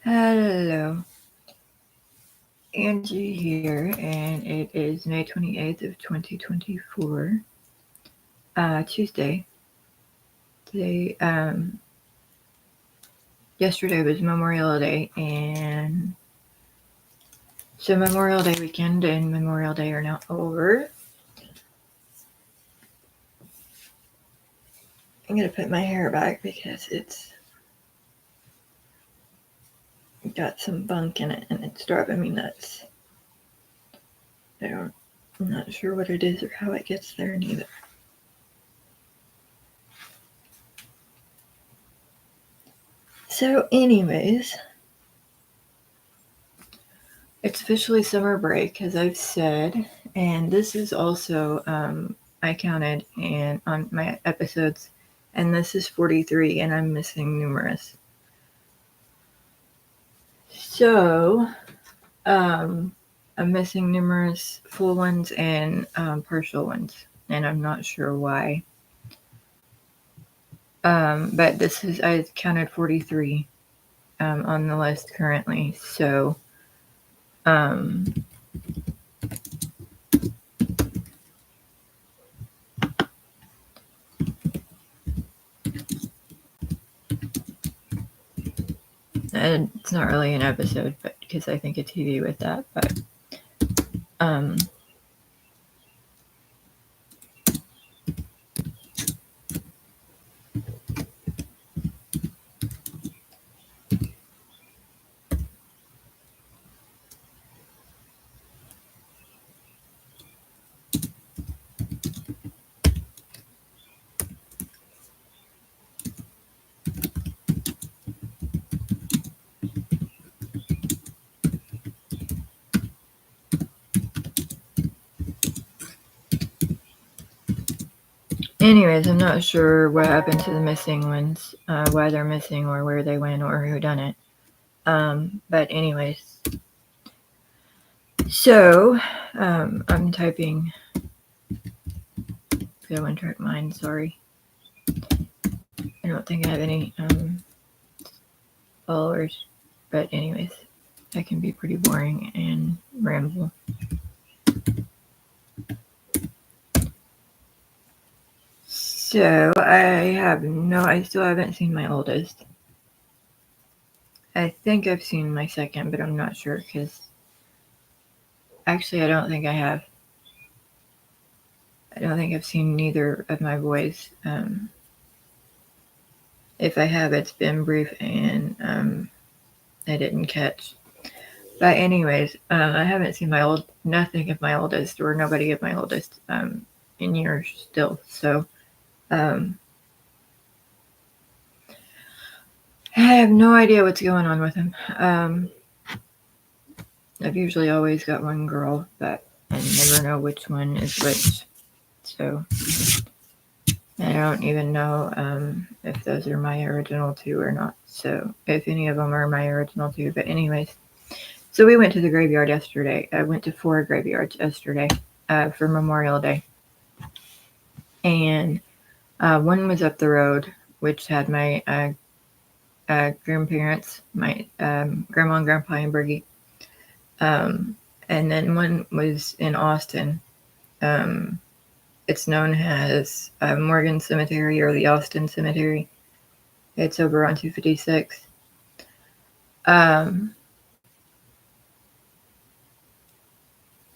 Hello, Angie here, and it is May 28th of 2024, Tuesday. Today, yesterday was Memorial Day, and so Memorial Day weekend and Memorial Day are now over. I'm gonna put my hair back because it's got some bunk in it, and it's driving me nuts. I'm not sure what it is or how it gets there neither. So, anyways, it's officially summer break, as I've said, and this is also, I counted and on my episodes, and this is 43, and I'm missing numerous. So, I'm missing numerous full ones and partial ones, and I'm not sure why. But I counted 43 on the list currently, so and it's not really an episode, but because I think of TV with that, but anyways, I'm not sure what happened to the missing ones, why they're missing or where they went or who done it. But anyways, so I'm typing. Go and track mine. Sorry, I don't think I have any followers. But anyways, that can be pretty boring and ramble. So I still haven't seen my oldest. I think I've seen my second, but I'm not sure because actually I don't think I have. I don't think I've seen neither of my boys. If I have, it's been brief and I didn't catch. But anyways, I haven't seen nothing of my oldest or nobody of my oldest in years still. So I have no idea what's going on with him. I've usually always got one girl, but I never know which one is which. So I don't even know if those are my original two or not. So if any of them are my original two. But anyways, so we went to the graveyard yesterday. I went to 4 graveyards yesterday for Memorial Day. And one was up the road, which had my grandparents, my grandma and grandpa Amburgey. And then one was in Austin. It's known as Morgan Cemetery or the Austin Cemetery. It's over on 256.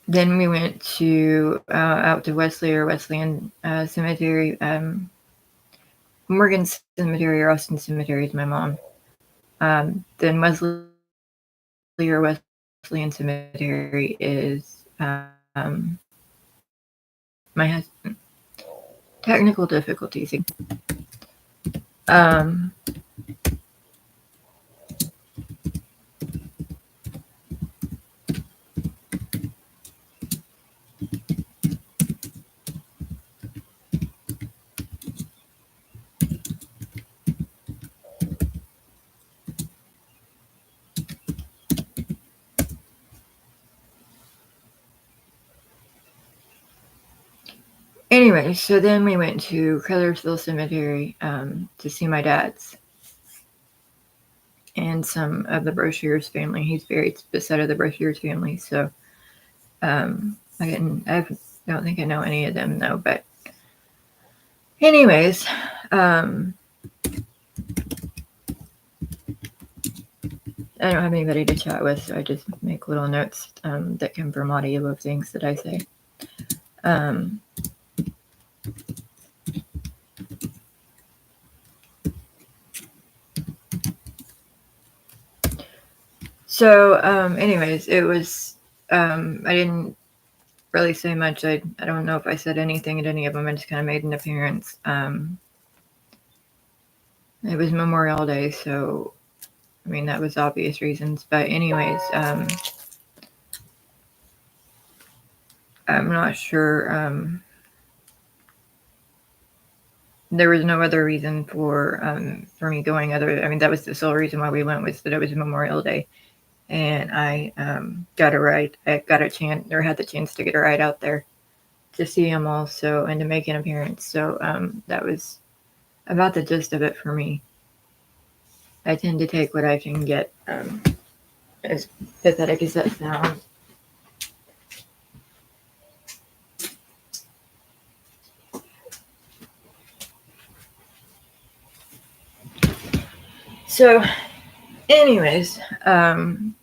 Then we went to out to Wesleyan Cemetery. Morgan Cemetery or Austin Cemetery is my mom. Then Wesley or Wesleyan Cemetery is my husband. Technical difficulties. Anyway, so then we went to Colorsville Cemetery to see my dad's. and some of the Broshears family. He's very beside of the Broshears family, so I don't think I know any of them though. But anyways, I don't have anybody to chat with, so I just make little notes that come from audio of things that I say. So, anyways, it was, I didn't really say much. I don't know if I said anything at any of them. I just kind of made an appearance. It was Memorial Day, so, I mean, that was obvious reasons. But anyways, I'm not sure. There was no other reason for me going other. I mean, that was the sole reason why we went, was that it was Memorial Day, and I got a ride. I got a chance, or had the chance to get a ride out there to see them all, so, and to make an appearance. So that was about the gist of it for me. I tend to take what I can get, as pathetic as that sounds. So, anyways, and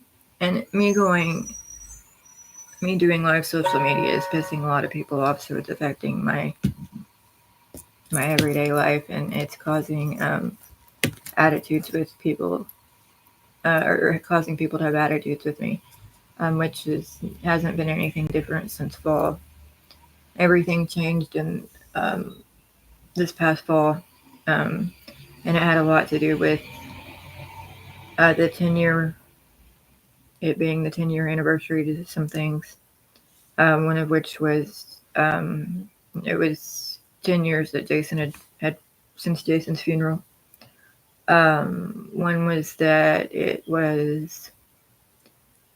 me doing live social media is pissing a lot of people off, so it's affecting my everyday life, and it's causing attitudes with people, or causing people to have attitudes with me, which hasn't been anything different since fall. Everything changed in this past fall, and it had a lot to do with the 10-year, it being the 10-year anniversary to some things. One of which was it was 10 years that Jason had since Jason's funeral. One was that it was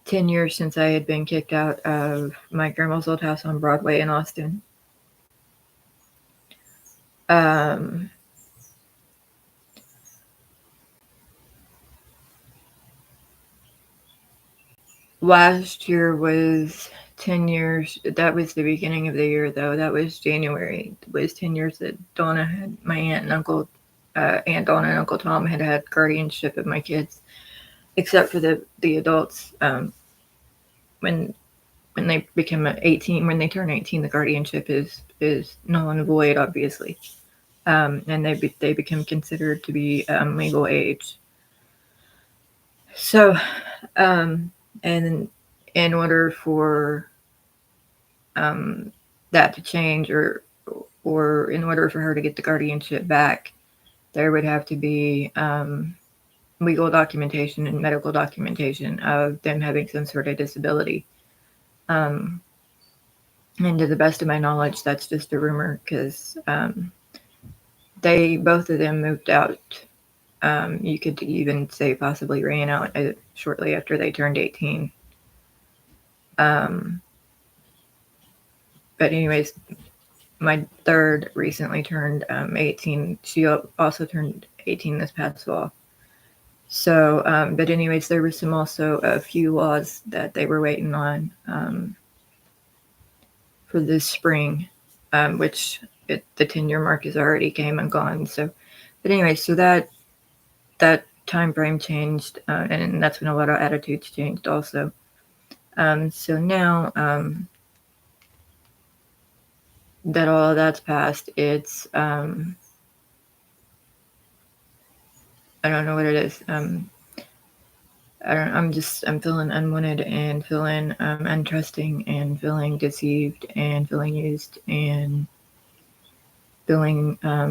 10 years since I had been kicked out of my grandma's old house on Broadway in Austin. Last year was 10 years. That was the beginning of the year, though. That was January. It was 10 years that Donna had, my aunt and uncle, Aunt Donna and Uncle Tom had guardianship of my kids, except for the adults. When they become 18, when they turn 18, the guardianship is null and void, obviously, and they become considered to be legal age. So, and in order for that to change, or in order for her to get the guardianship back, there would have to be legal documentation and medical documentation of them having some sort of disability. And to the best of my knowledge, that's just a rumor, because both of them moved out. You could even say possibly ran out shortly after they turned 18. But anyways, my third recently turned 18. She also turned 18 this past fall. So, but anyways, there was also a few laws that they were waiting on for this spring, which the 10-year mark is already came and gone. So, but anyway, so that time frame changed, and that's when a lot of attitudes changed also. So now that all of that's passed, it's I don't know what it is. I'm feeling unwanted, and feeling untrusting, and feeling deceived, and feeling used, and feeling I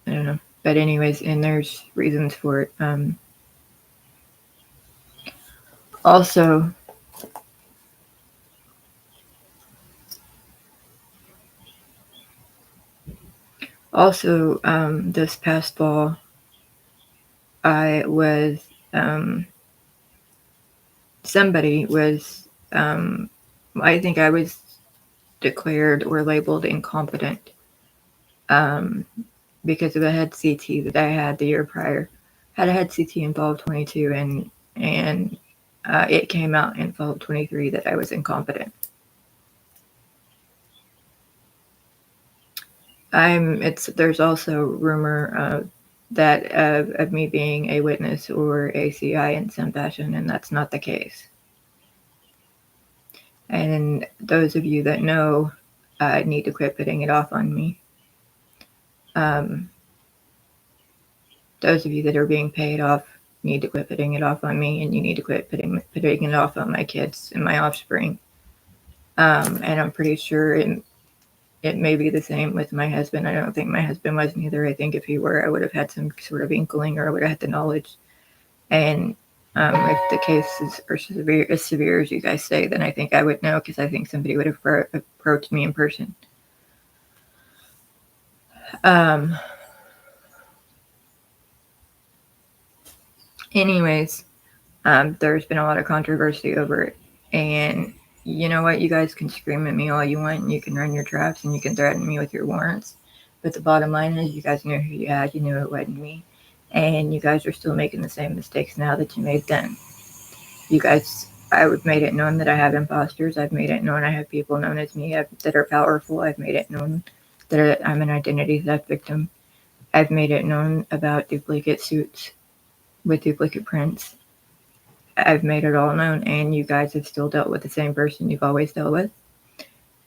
don't know. But anyways, and there's reasons for it. Also, this past fall, I was somebody was I think I was declared or labeled incompetent because of a head CT that I had the year prior. had a head CT in fall of 22, and it came out in fall of 23 that I was incompetent. There's also rumor that of me being a witness or a CI in some fashion, and that's not the case. And those of you that know need to quit putting it off on me. Those of you that are being paid off need to quit putting it off on me, and you need to quit putting it off on my kids and my offspring. And I'm pretty sure it may be the same with my husband. I don't think my husband was neither. I think if he were, I would have had some sort of inkling, or I would have had the knowledge. And if the cases are as severe as you guys say, then I think I would know, because I think somebody would have approached me in person. Anyways, there's been a lot of controversy over it. And you know what? You guys can scream at me all you want, and you can run your traps, and you can threaten me with your warrants. But the bottom line is, you guys knew who you had. You knew it wasn't me. And you guys are still making the same mistakes now that you made then. You guys, I've made it known that I have imposters. I've made it known I have people known as me that are powerful. I've made it known that I'm an identity theft victim. I've made it known about duplicate suits with duplicate prints. I've made it all known, and you guys have still dealt with the same person you've always dealt with.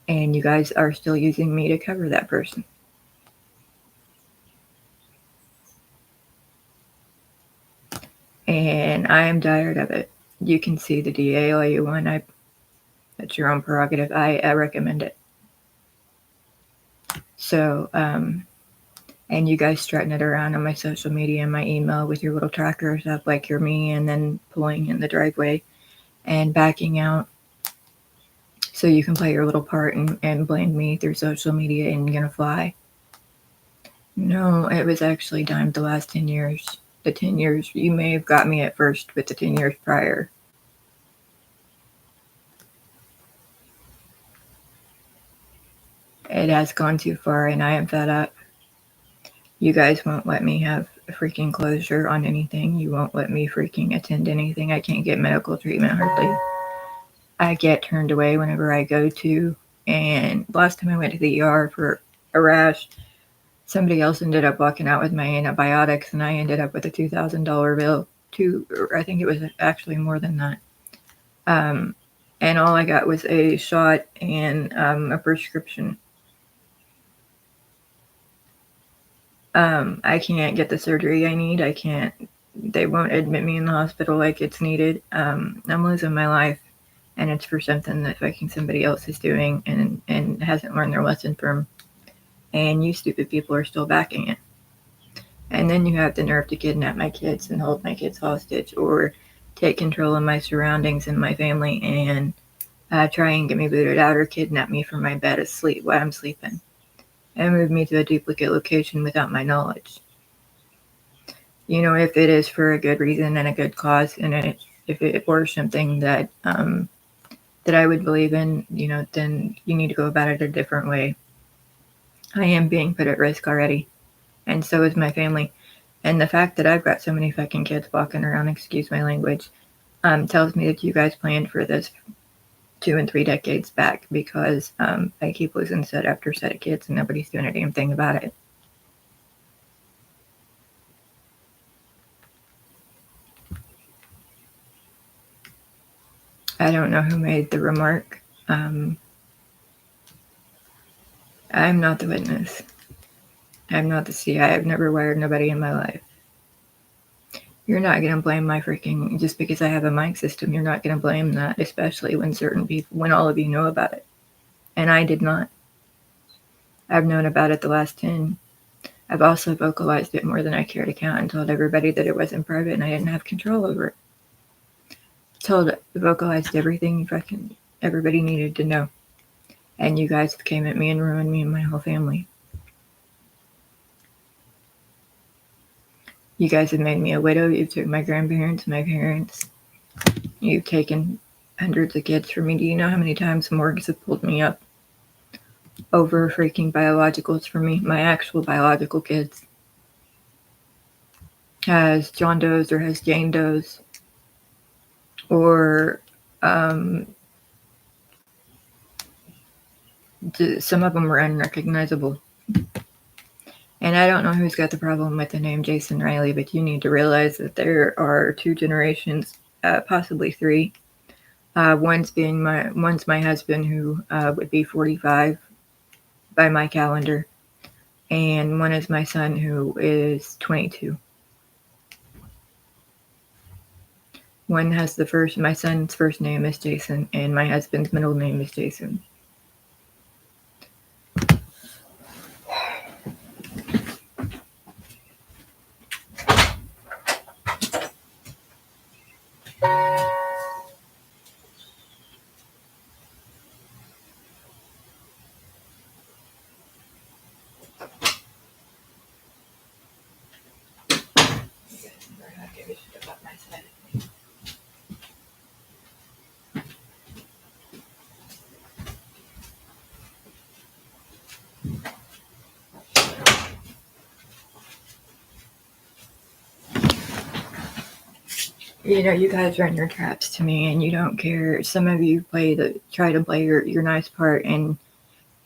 And you guys are still using me to cover that person. And I am tired of it. You can see the DA all you want. That's your own prerogative. I recommend it. So, and you guys strutting it around on my social media and my email with your little trackers up like you're me, and then pulling in the driveway and backing out so you can play your little part and blame me through social media and gonna fly. No, it was actually timed the last 10 years. The 10 years, you may have got me at first, but the 10 years prior. It has gone too far, and I am fed up. You guys won't let me have a freaking closure on anything. You won't let me freaking attend anything. I can't get medical treatment hardly. I get turned away whenever I go to. And last time I went to the ER for a rash, somebody else ended up walking out with my antibiotics, and I ended up with a $2,000 bill. I think it was actually more than that. And all I got was a shot and a prescription. I can't get the surgery I need. I can't. They won't admit me in the hospital like it's needed. I'm losing my life, and it's for something that fucking somebody else is doing and hasn't learned their lesson from. And you stupid people are still backing it. And then you have the nerve to kidnap my kids and hold my kids hostage, or take control of my surroundings and my family, and try and get me booted out, or kidnap me from my bed asleep while I'm sleeping, and move me to a duplicate location without my knowledge. You know, if it is for a good reason and a good cause, and if it were something that that I would believe in, you know, then you need to go about it a different way. I am being put at risk already, and so is my family. And the fact that I've got so many fucking kids walking around, excuse my language, tells me that you guys planned for this 2 and 3 decades back, because I keep losing set after set of kids and nobody's doing a damn thing about it. I don't know who made the remark. I'm not the witness. I'm not the CI. I've never wired nobody in my life. You're not going to blame my freaking, just because I have a mic system, you're not going to blame that, especially when certain people, when all of you know about it. And I did not. I've known about it the last 10. I've also vocalized it more than I care to count, and told everybody that it wasn't private and I didn't have control over it. Vocalized everything fucking everybody needed to know. And you guys came at me and ruined me and my whole family. You guys have made me a widow. You've took my grandparents, my parents. You've taken hundreds of kids from me. Do you know how many times morgues have pulled me up over freaking biologicals for me? My actual biological kids. has John Doe's or has Jane Doe's, or some of them are unrecognizable. And I don't know who's got the problem with the name Jason Riley, but you need to realize that there are 2 generations, possibly 3. One's my husband, who would be 45 by my calendar, and one is my son, who is 22. One has my son's first name is Jason, and my husband's middle name is Jason. You know, you guys run your traps to me, and you don't care. Some of you try to play your nice part, and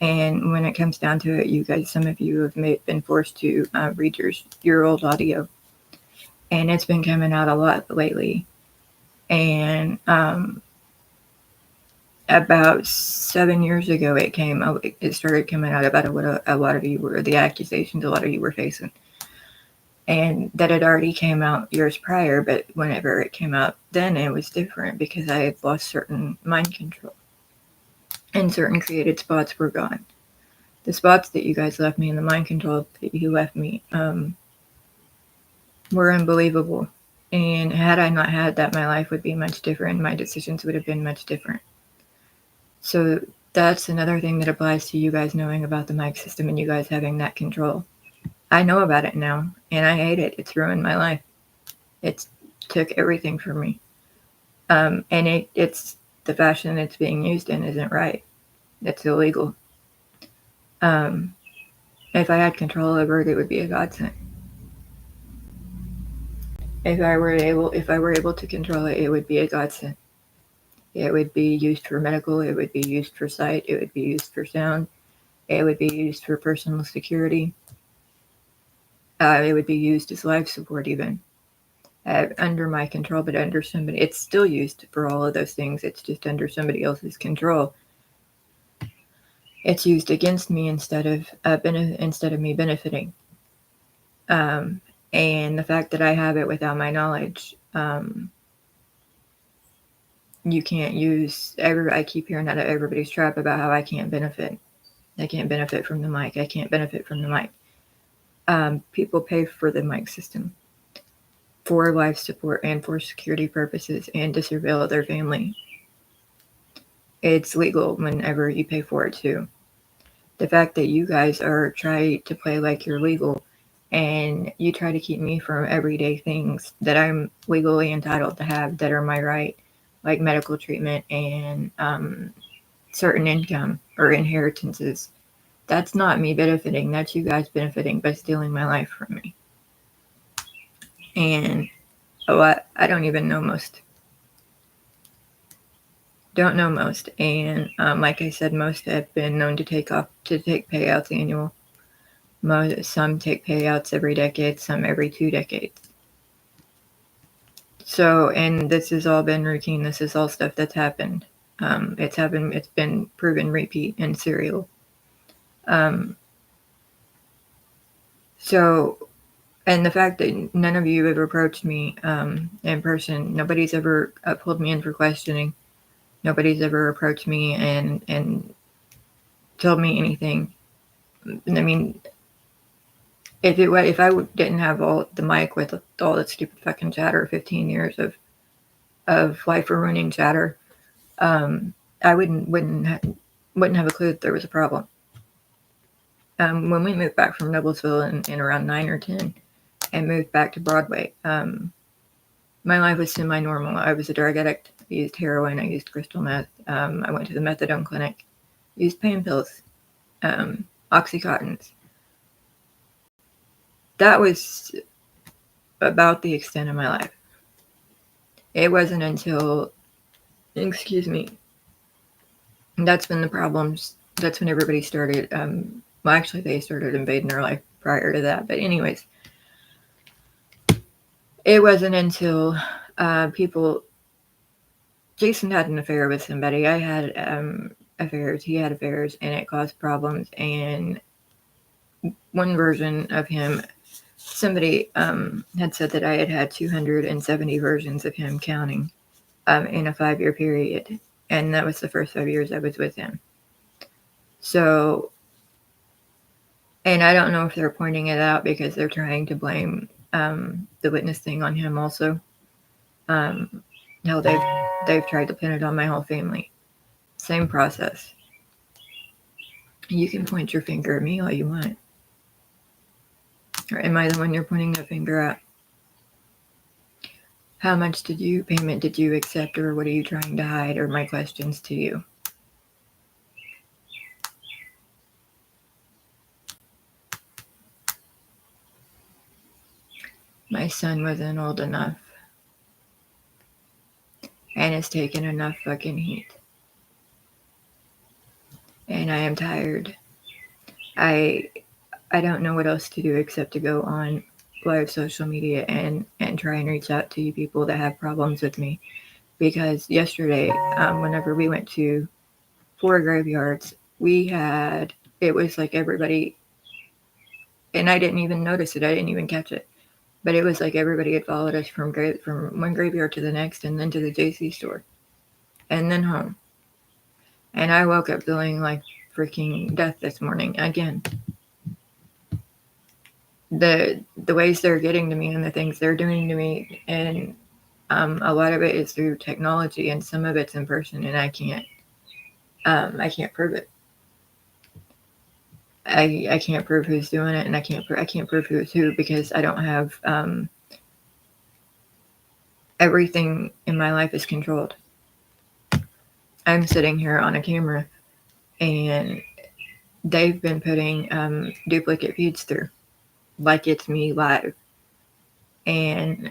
when it comes down to it, some of you have been forced to read your old audio, and it's been coming out a lot lately. And about 7 years ago, it started coming out about what a lot of you were, the accusations a lot of you were facing. And that had already came out years prior, but whenever it came out then, it was different because I had lost certain mind control. And certain created spots were gone. The spots that you guys left me and the mind control that you left me were unbelievable. And had I not had that, my life would be much different. My decisions would have been much different. So that's another thing that applies to you guys knowing about the mic system and you guys having that control. I know about it now, and I hate it. It's ruined my life. It took everything from me. And it's the fashion it's being used in isn't right. It's illegal. If I had control over it, it would be a godsend. If I were able to control it, it would be a godsend. It would be used for medical. It would be used for sight. It would be used for sound. It would be used for personal security. It would be used as life support even. Under my control, but under somebody. It's still used for all of those things. It's just under somebody else's control. It's used against me instead of me benefiting. And the fact that I have it without my knowledge, you can't use. I keep hearing out of everybody's trap about how I can't benefit. I can't benefit from the mic. I can't benefit from the mic. People pay for the mic system for life support and for security purposes and to surveil their family. It's legal whenever you pay for it too. The fact that you guys try to play like you're legal and you try to keep me from everyday things that I'm legally entitled to have that are my right, like medical treatment and certain income or inheritances. That's not me benefiting. That's you guys benefiting by stealing my life from me. And I don't even know most. Don't know most. And like I said, most have been known to take payouts annual. Some take payouts every decade, some every 2 decades. So, and this has all been routine. This is all stuff that's happened. It's been proven repeat and serial. So, and the fact that none of you have approached me in person, nobody's ever pulled me in for questioning. Nobody's ever approached me and told me anything. I mean, if I didn't have all the mic with all that stupid fucking chatter, 15 years of life ruining chatter, I wouldn't have a clue that there was a problem. When we moved back from Noblesville in around 9 or 10 and moved back to Broadway, my life was semi-normal. I was a drug addict. I used heroin. I used crystal meth. I went to the methadone clinic. Used pain pills, oxycotins. That was about the extent of my life. It wasn't until, excuse me, that's when the problems, that's when everybody started, well, actually, they started invading our life prior to that. But anyways, it wasn't until Jason had an affair with somebody. I had affairs. He had affairs, and it caused problems. And one version of him, somebody had said that I had 270 versions of him counting in a 5-year period. And that was the first 5 years I was with him. So, and I don't know if they're pointing it out because they're trying to blame the witness thing on him also. No, they've tried to pin it on my whole family. Same process. You can point your finger at me all you want. Or am I the one you're pointing the finger at? How much payment did you accept, or what are you trying to hide, or my questions to you? My son wasn't old enough. And it's taken enough fucking heat. And I am tired. I don't know what else to do except to go on live social media and try and reach out to you people that have problems with me. Because yesterday, whenever we went to 4 graveyards, it was like everybody, and I didn't even notice it, I didn't even catch it, but it was like everybody had followed us from one graveyard to the next, and then to the JC store, and then home. And I woke up feeling like freaking death this morning again. The ways they're getting to me and the things they're doing to me, and a lot of it is through technology, and some of it's in person, and I can't prove it. I can't prove who's doing it, and I can't prove who's who, because I don't have everything in my life is controlled. I'm sitting here on a camera, and they've been putting duplicate feeds through, like it's me live, and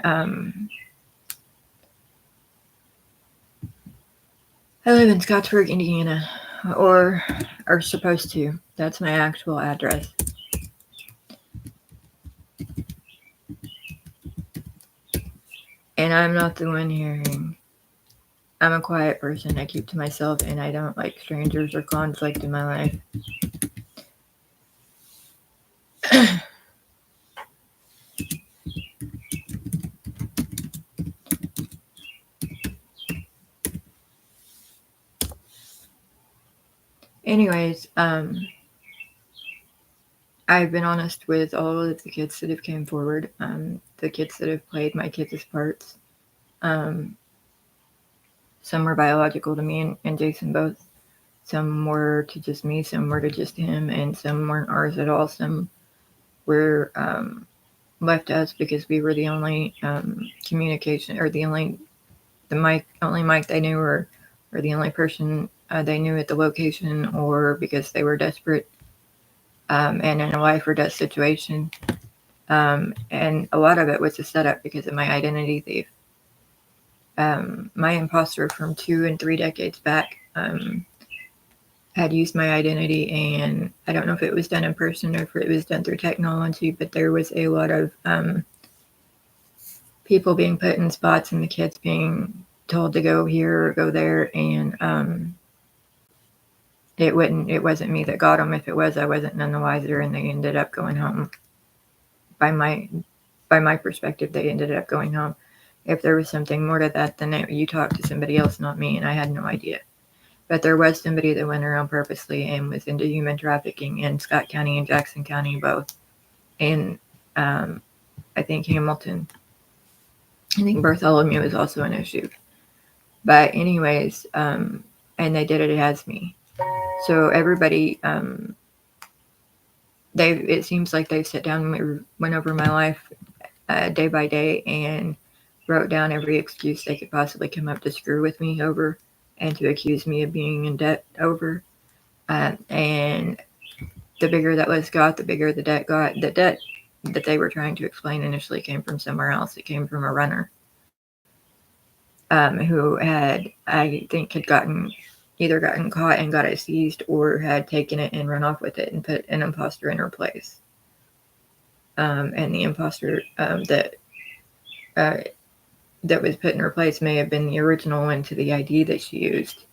I live in Scottsburg, Indiana, or are supposed to. That's my actual address. And I'm not the one hearing. I'm a quiet person. I keep to myself, and I don't like strangers or conflict in my life. Anyways, I've been honest with all of the kids that have came forward, the kids that have played my kids' parts. Some were biological to me and Jason both. Some were to just me, some were to just him, and some weren't ours at all. Some were left us because we were the only communication, or the only mic they knew, or the only person they knew at the location, or because they were desperate and in a life or death situation. And a lot of it was a setup because of my identity thief. My imposter from 2 and 3 decades back had used my identity, and I don't know if it was done in person or if it was done through technology, but there was a lot of people being put in spots, and the kids being told to go here or go there, and it wasn't me that got them. If it was, I wasn't none the wiser, and they ended up going home. By my perspective, they ended up going home. If there was something more to that, then you talked to somebody else, not me, and I had no idea. But there was somebody that went around purposely and was into human trafficking in Scott County and Jackson County both. And I think Hamilton. I think Bartholomew is also an issue. But anyways, and they did it as me. So everybody, it seems like they've sat down and went over my life day by day and wrote down every excuse they could possibly come up to screw with me over and to accuse me of being in debt over. And the bigger that list got, the bigger the debt got. The debt that they were trying to explain initially came from somewhere else. It came from a runner who had, I think, had either gotten caught and got it seized, or had taken it and run off with it and put an imposter in her place. And the imposter that was put in her place may have been the original one to the ID that she used.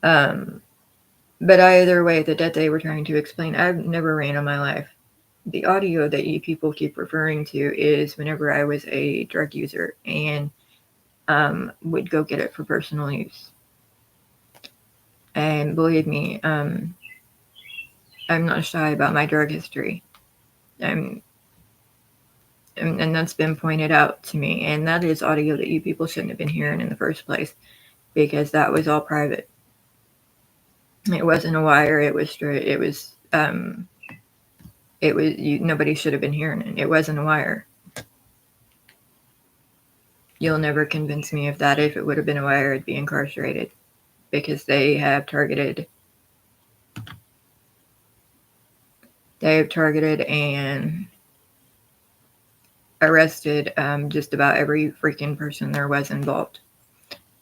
But either way, the death they were trying to explain, I've never ran in my life. The audio that you people keep referring to is whenever I was a drug user and would go get it for personal use. And believe me, I'm not shy about my drug history. And that's been pointed out to me. And that is audio that you people shouldn't have been hearing in the first place, because that was all private. It wasn't a wire. It was straight. Nobody should have been hearing it. It wasn't a wire. You'll never convince me of that. If it would have been a wire, I'd be incarcerated, because they have targeted and arrested just about every freaking person there was involved.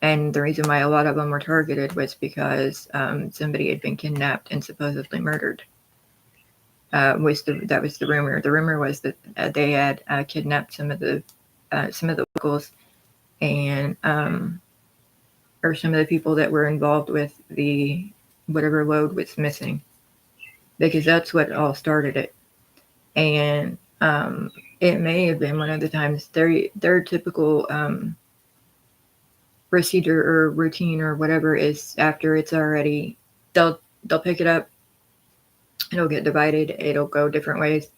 And the reason why a lot of them were targeted was because somebody had been kidnapped and supposedly murdered. That was the rumor. The rumor was that they had kidnapped some of the locals and or some of the people that were involved with the whatever load was missing, because that's what all started it. And it may have been one of the times their typical procedure or routine or whatever is, after it's already, they'll pick it up, it'll get divided, it'll go different ways,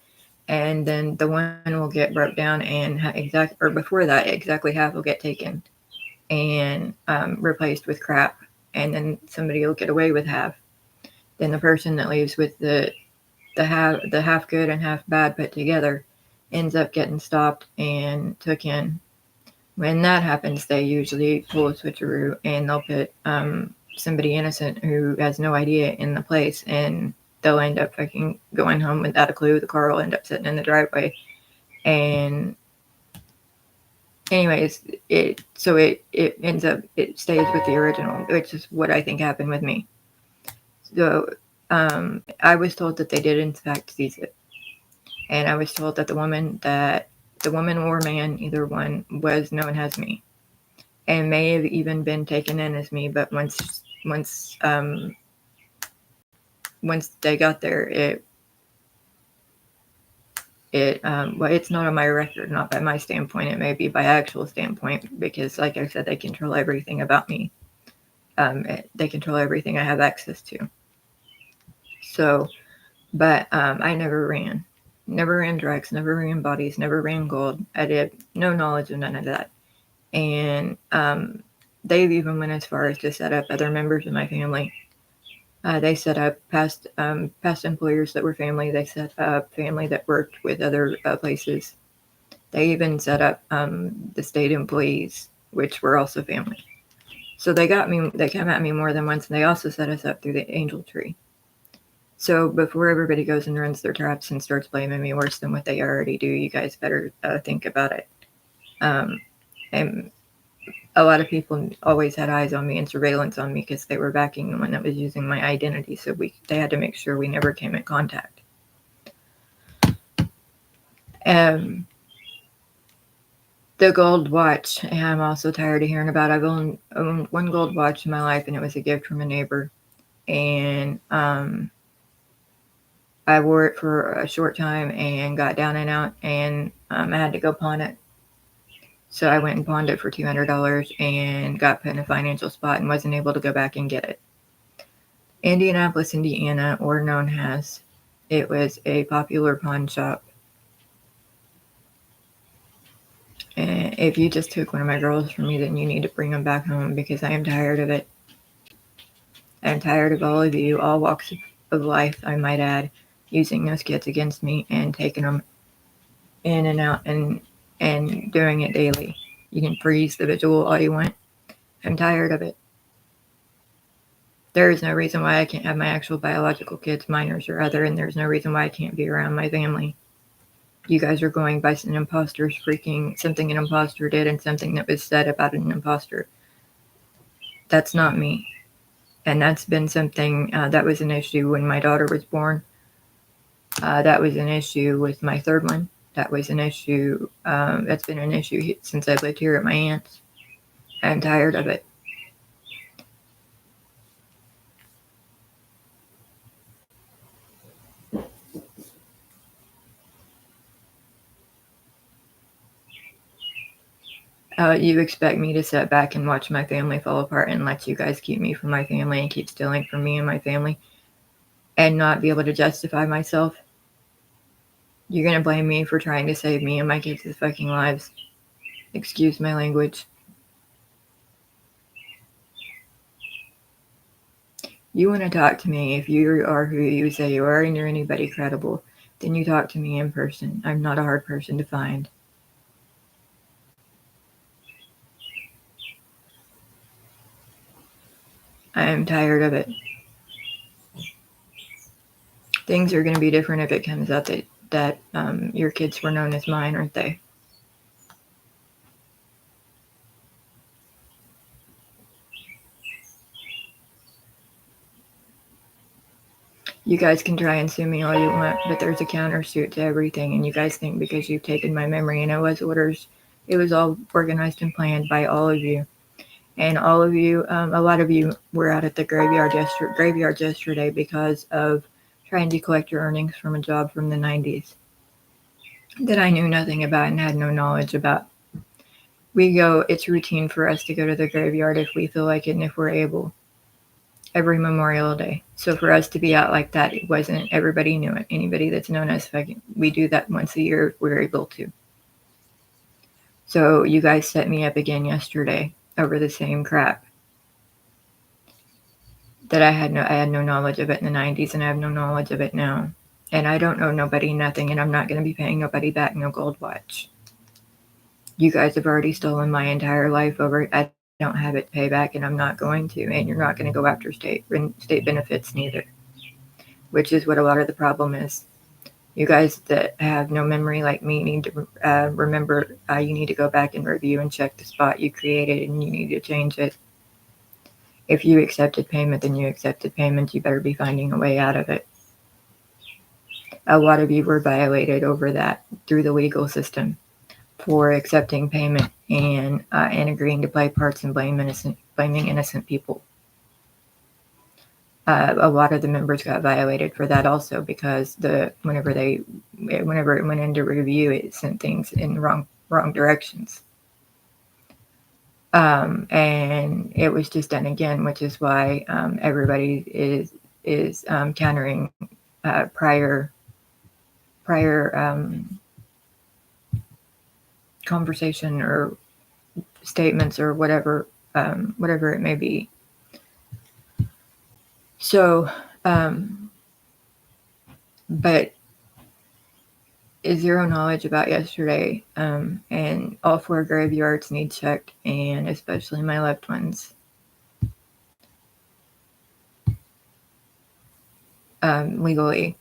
and then the one will get broke down, and before that, exactly half will get taken and replaced with crap, and then somebody will get away with half. Then the person that leaves with the half good and half bad put together ends up getting stopped and took in. When that happens, they usually pull a switcheroo and they'll put somebody innocent who has no idea in the place, and they'll end up fucking going home without a clue. The car will end up sitting in the driveway. And anyways, it ends up, it stays with the original, which is what I think happened with me. So I was told that they did in fact seize it. And I was told that the woman or man, either one, was known as me, and may have even been taken in as me. But once they got there, well, it's not on my record, not by my standpoint. It may be by actual standpoint, because, like I said, they control everything about me. They control everything I have access to. So, but I never ran drugs, never ran bodies, never ran gold. I did no knowledge of none of that. And they've even went as far as to set up other members of my family. They set up past employers that were family. They set up family that worked with other places. They even set up the state employees, which were also family. So they came at me more than once, and they also set us up through the angel tree. So before everybody goes and runs their traps and starts blaming me worse than what they already do, you guys better think about it. And a lot of people always had eyes on me and surveillance on me, because they were backing the one that was using my identity. So they had to make sure we never came in contact. The gold watch, I'm also tired of hearing about. I've owned one gold watch in my life, and it was a gift from a neighbor. And I wore it for a short time and got down and out, and I had to go pawn it. So I went and pawned it for $200 and got put in a financial spot and wasn't able to go back and get it. Indianapolis, Indiana, or known as, it was a popular pawn shop. And if you just took one of my girls from me, then you need to bring them back home, because I am tired of it. I'm tired of all of you, all walks of life, I might add, using those kids against me and taking them in and out and doing it daily. You can freeze the visual all you want. I'm tired of it. There is no reason why I can't have my actual biological kids, minors or other, and there's no reason why I can't be around my family you guys are going by an imposter's freaking something an imposter did and something that was said about an imposter. That's not me. And that's been something that was an issue when my daughter was born. That was an issue with my third one. That was an issue. That's been an issue since I've lived here at my aunt's. I'm tired of it. You expect me to sit back and watch my family fall apart and let you guys keep me from my family and keep stealing from me and my family and not be able to justify myself? You're going to blame me for trying to save me and my kids' fucking lives. Excuse my language. You want to talk to me, if you are who you say you are and you're anybody credible, then you talk to me in person. I'm not a hard person to find. I am tired of it. Things are going to be different if it comes out that your kids were known as mine, aren't they? You guys can try and sue me all you want, but there's a countersuit to everything, and you guys think because you've taken my memory and it was orders, it was all organized and planned by all of you. And all of you, a lot of you were out at the graveyard yesterday because of trying to collect your earnings from a job from the 90s that I knew nothing about and had no knowledge about. It's routine for us to go to the graveyard if we feel like it and if we're able, every Memorial Day. So for us to be out like that, it wasn't, everybody knew it. Anybody that's known us, we do that once a year if we're able to. So you guys set me up again yesterday over the same crap that I had no knowledge of it in the 90s, and I have no knowledge of it now. And I don't owe nobody nothing, and I'm not going to be paying nobody back no gold watch. You guys have already stolen my entire life over it. I don't have it pay back, and I'm not going to. And you're not going to go after state benefits neither, which is what a lot of the problem is. You guys that have no memory like me need to remember you need to go back and review and check the spot you created, and you need to change it. If you accepted payment, then you accepted payment. You better be finding a way out of it. A lot of you were violated over that through the legal system for accepting payment and agreeing to play parts and blaming innocent people. A lot of the members got violated for that also because whenever it went into review, it sent things in wrong directions. And it was just done again, which is why everybody is countering prior conversation or statements or whatever it may be. So, but zero knowledge about yesterday, and all 4 graveyards need checked, and especially my loved ones. Legally.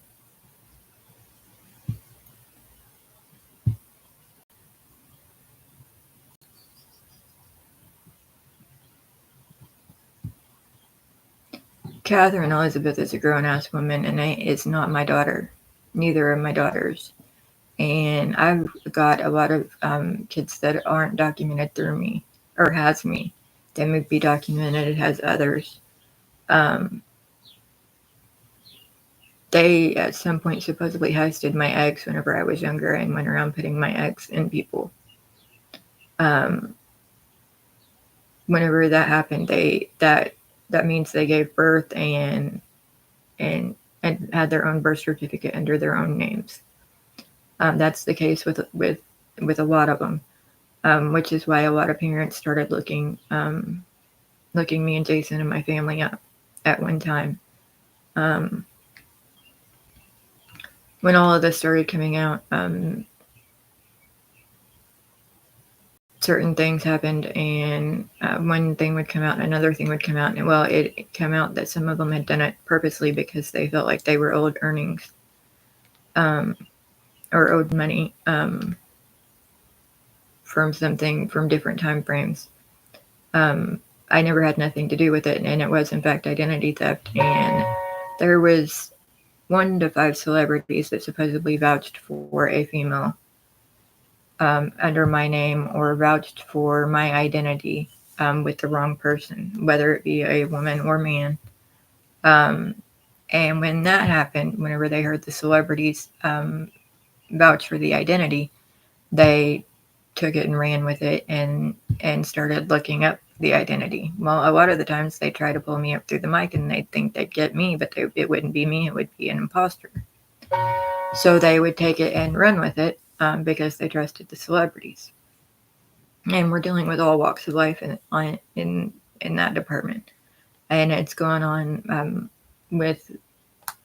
Catherine Elizabeth is a grown-ass woman, and is not my daughter. Neither are my daughters. And I've got a lot of kids that aren't documented through me, or has me. They may be documented, it has others. They, at some point, supposedly heisted my eggs whenever I was younger and went around putting my eggs in people. Whenever that happened, that means they gave birth and had their own birth certificate under their own names. That's the case with a lot of them, which is why a lot of parents started looking me and Jason and my family up at one time. When all of this started coming out, certain things happened, and one thing would come out and another thing would come out. And well, it came out that some of them had done it purposely because they felt like they were owed earnings. or owed money from something from different time frames. I never had nothing to do with it, and it was in fact identity theft. And there was 1 to 5 celebrities that supposedly vouched for a female under my name, or vouched for my identity with the wrong person, whether it be a woman or man. And when that happened, whenever they heard the celebrities vouch for the identity, they took it and ran with it and started looking up the identity. Well, a lot of the times they try to pull me up through the mic and they'd think they'd get me, but it wouldn't be me, it would be an imposter. So they would take it and run with it because they trusted the celebrities. And we're dealing with all walks of life in that department. And it's gone on with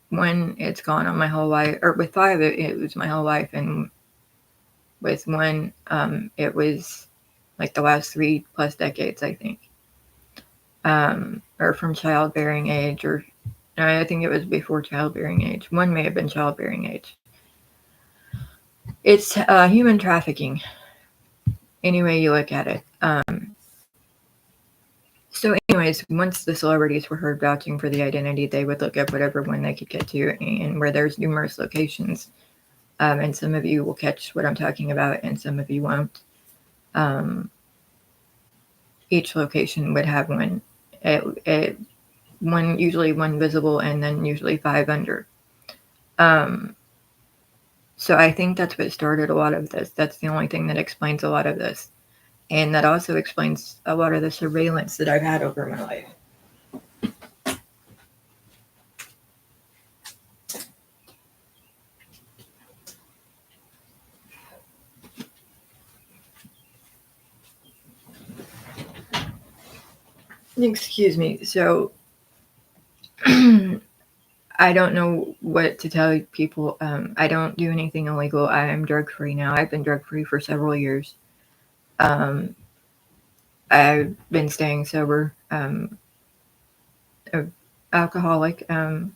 1, it's gone on my whole life, or with 5, it was my whole life, and with 1, it was like the last 3+ decades, I think, or from childbearing age, or no, I think it was before childbearing age. 1 may have been childbearing age. It's human trafficking, any way you look at it. So anyways, once the celebrities were heard vouching for the identity, they would look up whatever one they could get to, and where there's numerous locations, and some of you will catch what I'm talking about and some of you won't. Each location would have one, usually 1 visible, and then usually 5 under. So I think that's what started a lot of this. That's the only thing that explains a lot of this. And that also explains a lot of the surveillance that I've had over my life. Excuse me. So I don't know what to tell people. I don't do anything illegal. I am drug-free now. I've been drug-free for several years. I've been staying sober. Alcoholic. I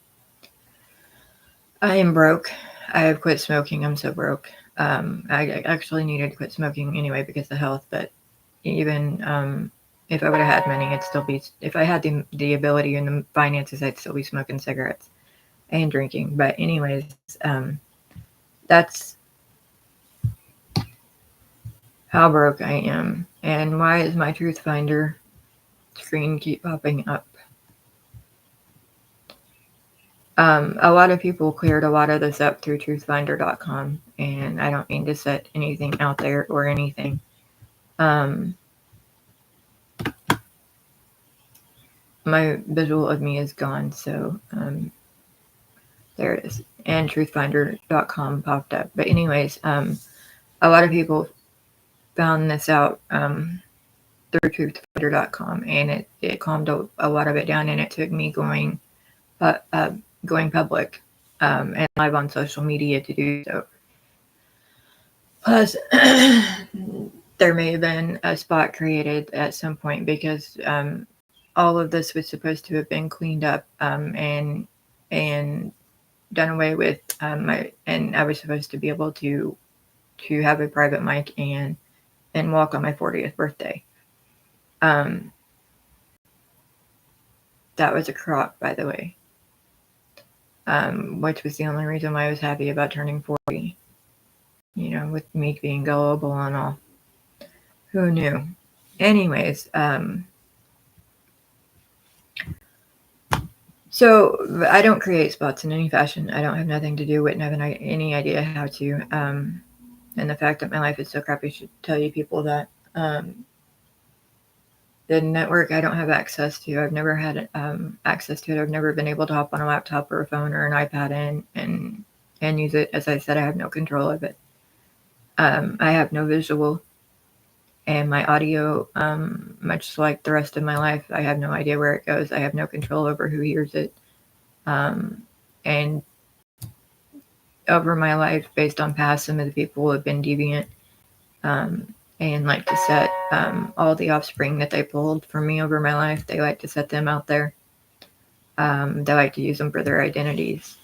am broke. I have quit smoking. I'm so broke. I actually needed to quit smoking anyway because of health, but even if I would have had money, it'd still be, if I had the ability and the finances, I'd still be smoking cigarettes and drinking. But anyways, that's how broke I am. And why is my Truth Finder screen keep popping up? A lot of people cleared a lot of this up through truthfinder.com, and I don't mean to set anything out there or anything. My visual of me is gone, so there it is. And truthfinder.com popped up. But anyways, a lot of people found this out through truthfinder.com, and it calmed a lot of it down, and it took me going public and live on social media to do so. Plus, there may have been a spot created at some point because all of this was supposed to have been cleaned up and done away with. And I was supposed to be able to have a private mic and walk on my 40th birthday. That was a crock, by the way. Which was the only reason why I was happy about turning 40. You know, with me being gullible and all. Who knew? Anyways, so I don't create spots in any fashion. I don't have nothing to do with, and have any idea how to. And the fact that my life is so crappy should tell you people that. The network I don't have access to. I've never had access to it. I've never been able to hop on a laptop or a phone or an iPad and use it. As I said, I have no control of it. I have no visual, and my audio, much like the rest of my life, I have no idea where it goes. I have no control over who hears it. And over my life, based on past, some of the people have been deviant and like to set all the offspring that they pulled from me over my life. They like to set them out there. They like to use them for their identities.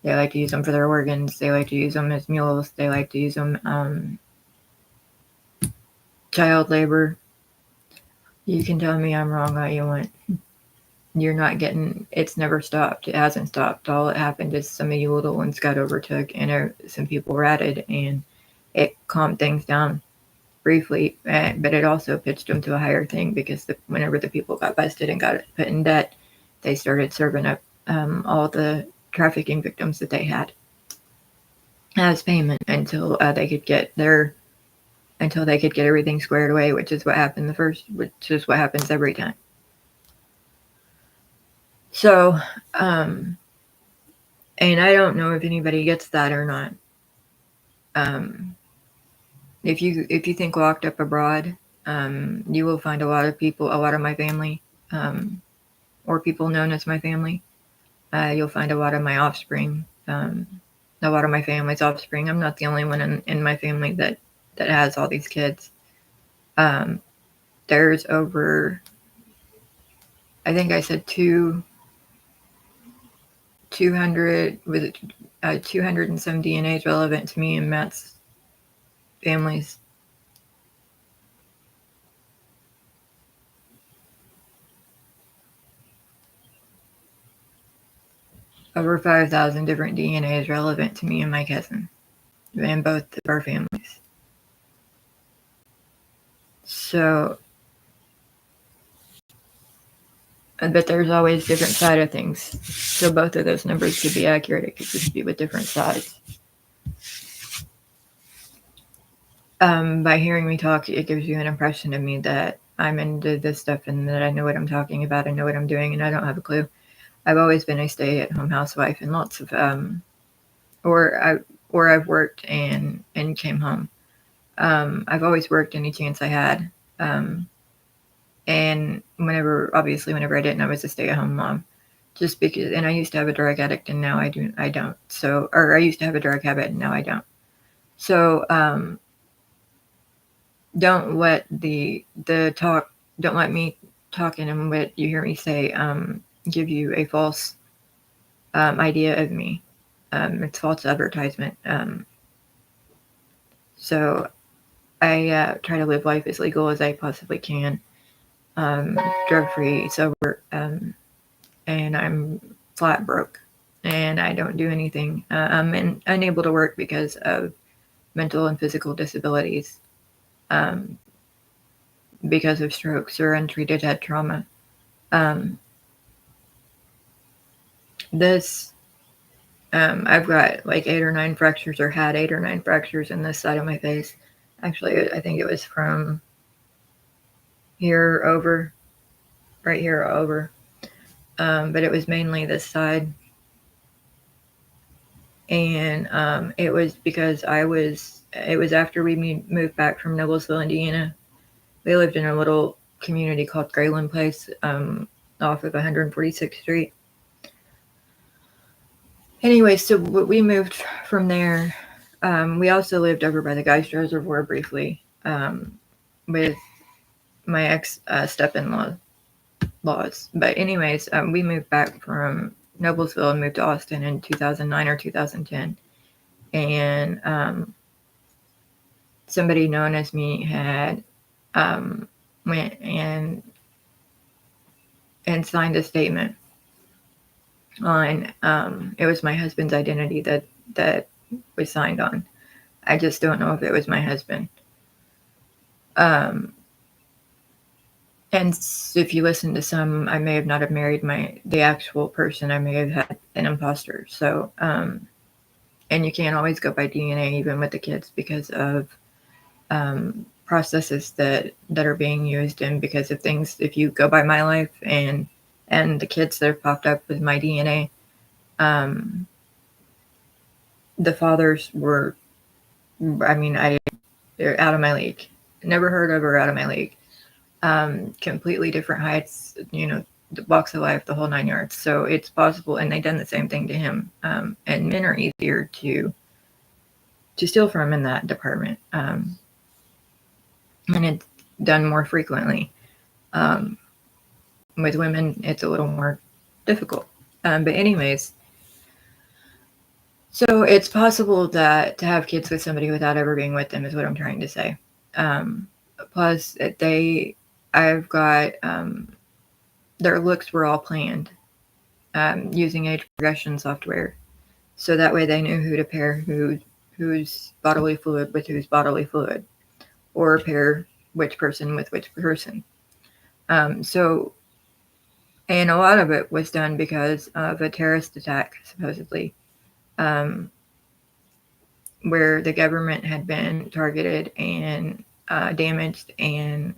They like to use them for their organs. They like to use them as mules. They like to use them child labor. You can tell me I'm wrong all you want. You're not getting, it's never stopped. It hasn't stopped. All that happened is some of you little ones got overtook and some people ratted, and it calmed things down briefly, but it also pitched them to a higher thing because whenever the people got busted and got put in debt, they started serving up all the trafficking victims that they had as payment until they could get everything squared away, which is what happened which is what happens every time. So, and I don't know if anybody gets that or not. If you think locked up abroad, you will find a lot of my family, or people known as my family. You'll find a lot of my offspring, a lot of my family's offspring. I'm not the only one in my family that has all these kids. There's over, I think I said 200 with 200 and some DNAs relevant to me and Matt's families. Over 5,000 different DNAs relevant to me and my cousin and both of our families. So, but there's always different side of things. So both of those numbers could be accurate. It could just be with different sides. By hearing me talk, it gives you an impression of me that I'm into this stuff and that I know what I'm talking about, I know what I'm doing, and I don't have a clue. I've always been a stay-at-home housewife, and lots of or I've worked and came home. I've always worked any chance I had, and whenever I didn't, I was a stay-at-home mom. Just because, and I used to have a drug addict, and now I don't. So, or I used to have a drug habit, and now I don't. So, don't let the talk, don't let me talking and what you hear me say give you a false idea of me. It's false advertisement. So I try to live life as legal as I possibly can, drug-free, sober, and I'm flat broke, and I don't do anything. I'm unable to work because of mental and physical disabilities, because of strokes or untreated head trauma. I've got like 8 or 9 fractures, or had 8 or 9 fractures in this side of my face. Actually, I think it was from here over, right here over. But it was mainly this side. And it was because it was after we moved back from Noblesville, Indiana. We lived in a little community called Grayland Place, off of 146th Street. Anyway, so we moved from there. We also lived over by the Geist Reservoir briefly, with my ex step-in-laws. But anyways, we moved back from Noblesville and moved to Austin in 2009 or 2010. And somebody known as me had went and signed a statement on, it was my husband's identity that was signed on. I just don't know if it was my husband. And if you listen to some, I may have not have married the actual person. I may have had an imposter. So, and you can't always go by DNA even with the kids because of processes that are being used, and because of things. If you go by my life and the kids that have popped up with my DNA, the fathers were, they're out of my league. Never heard of or out of my league. Completely different heights, walks of life, the whole 9 yards. So it's possible, and they've done the same thing to him. And men are easier to steal from in that department. And it's done more frequently. With women, it's a little more difficult. But anyways, So it's possible that to have kids with somebody without ever being with them is what I'm trying to say. Plus, I've got, their looks were all planned using age progression software. So that way they knew who to pair whose bodily fluid with whose bodily fluid, or pair which person with which person. So, and a lot of it was done because of a terrorist attack, supposedly, um, where the government had been targeted and damaged, and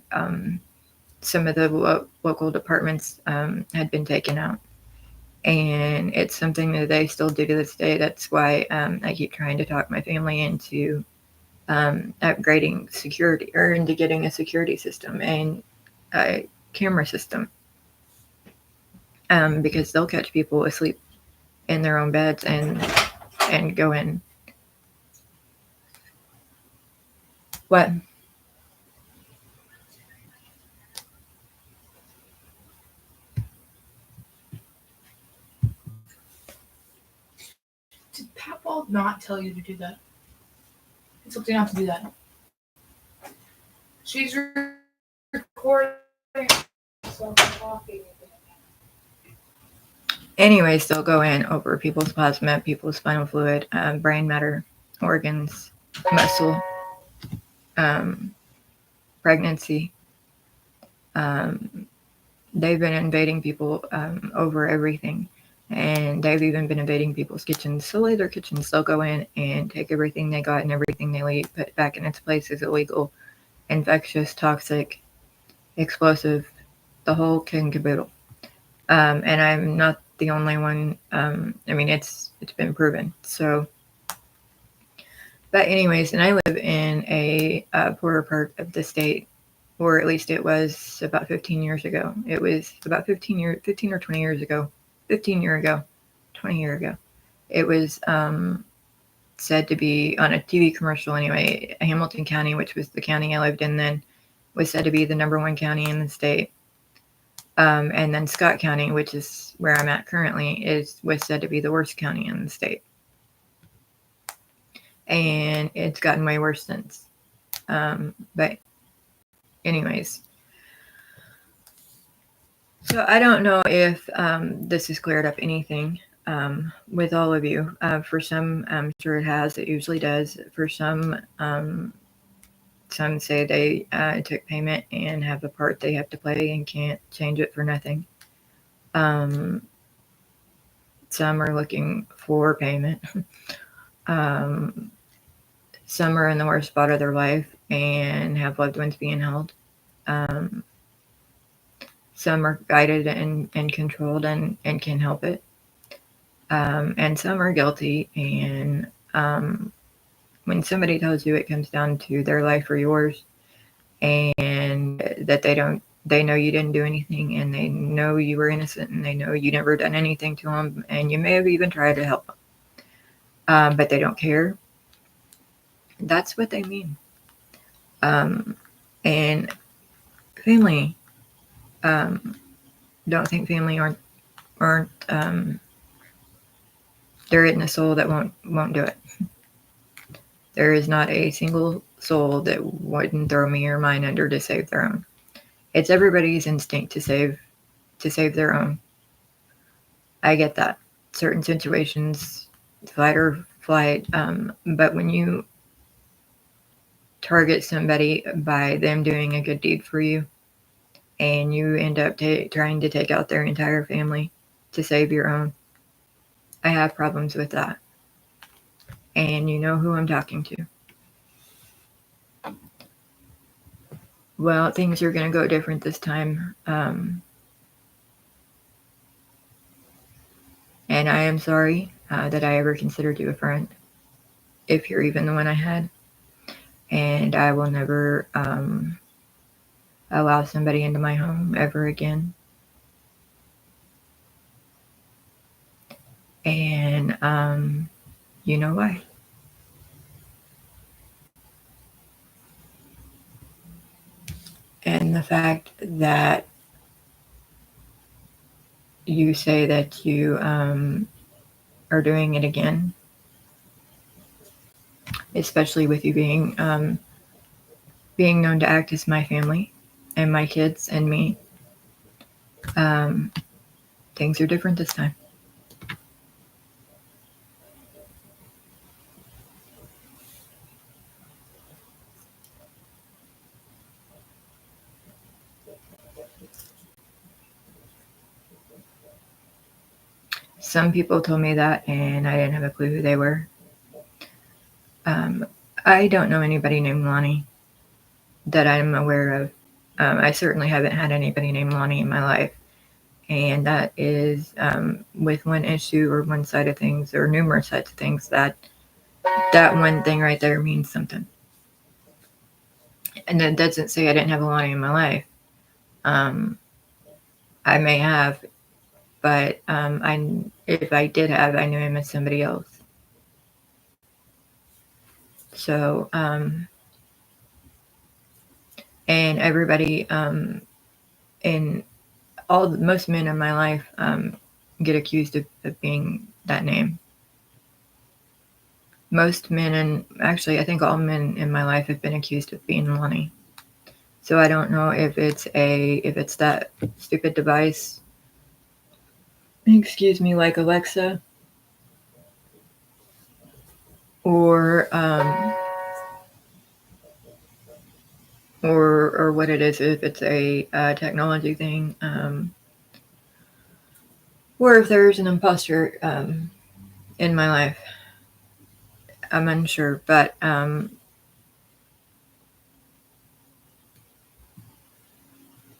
some of the local departments had been taken out. And it's something that they still do to this day. That's why I keep trying to talk my family into upgrading security, or into getting a security system and a camera system, because they'll catch people asleep in their own beds and go in. What? Did Pat Ball not tell you to do that? He told you not to do that. She's recording. So coffee. Anyways, they'll go in over people's plasma, people's spinal fluid, brain matter, organs, muscle, pregnancy. They've been invading people over everything. And they've even been invading people's kitchens. Solely their kitchens. They'll go in and take everything they got and everything they leave, put it back in its place as illegal, infectious, toxic, explosive, the whole kit and caboodle. And I'm not the only one. I mean, it's been proven. So, but anyways, and I live in a poorer part of the state, or at least it was about 15 years ago. It was about 15 or 20 years ago. 15 year ago, 20 year ago. It was said to be on a TV commercial anyway. Hamilton County, which was the county I lived in then, was said to be the #1 county in the state. And then Scott County, which is where I'm at currently, was said to be the worst county in the state. And it's gotten way worse since. But anyways. So I don't know if this has cleared up anything with all of you. For some, I'm sure it has. It usually does. For some say they took payment and have a part they have to play and can't change it for nothing. Some are looking for payment. Some are in the worst spot of their life and have loved ones being held. Some are guided and controlled and can help it. And some are guilty. And when somebody tells you it comes down to their life or yours, and that they know you didn't do anything, and they know you were innocent, and they know you never done anything to them, and you may have even tried to help them, but they don't care. That's what they mean. And family, don't think family aren't there isn't a soul that won't do it. There is not a single soul that wouldn't throw me or mine under to save their own. It's everybody's instinct to save their own. I get that. Certain situations, fight or flight, but when you target somebody by them doing a good deed for you, and you end up trying to take out their entire family to save your own, I have problems with that. And you know who I'm talking to. Well, things are going to go different this time. And I am sorry that I ever considered you a friend, if you're even the one I had. And I will never allow somebody into my home ever again. And you know why. And the fact that you say that you are doing it again, especially with you being known to act as my family and my kids and me. Things are different this time. Some people told me that, and I didn't have a clue who they were. I don't know anybody named Lonnie that I'm aware of. I certainly haven't had anybody named Lonnie in my life. And that is with one issue or one side of things or numerous sides of things, that one thing right there means something. And that doesn't say I didn't have a Lonnie in my life. I may have, but if I did have, I knew him as somebody else. So, and everybody, and most men in my life get accused of being that name. Most men, and actually I think all men in my life have been accused of being Lonnie. So I don't know if it's that stupid device, excuse me, like Alexa, or what it is, if it's a technology thing, or if there's an imposter in my life. I'm unsure, but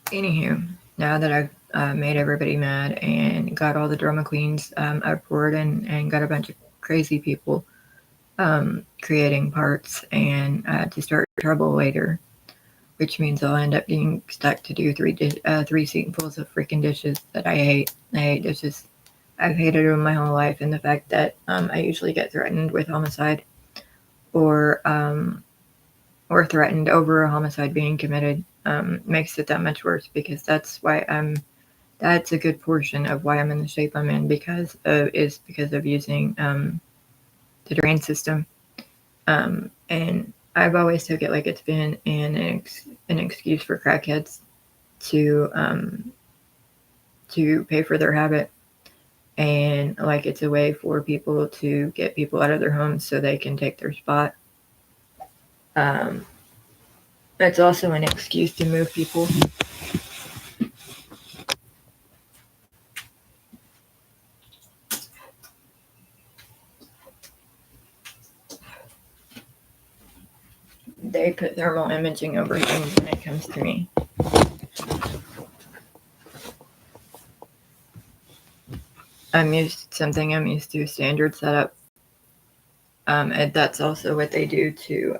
anywho, now that I've made everybody mad and got all the drama queens upward and got a bunch of crazy people creating parts and to start trouble later, which means I'll end up being stuck to do three seatfuls of freaking dishes that I hate. I hate dishes. I've hated them my whole life, and the fact that I usually get threatened with homicide or threatened over a homicide being committed makes it that much worse, because that's a good portion of why I'm in the shape I'm in, because of using the drain system. And I've always took it like it's been an excuse for crackheads to pay for their habit, and like it's a way for people to get people out of their homes so they can take their spot. It's also an excuse to move people. They put thermal imaging over things when it comes to me. I'm used to standard setup. And that's also what they do to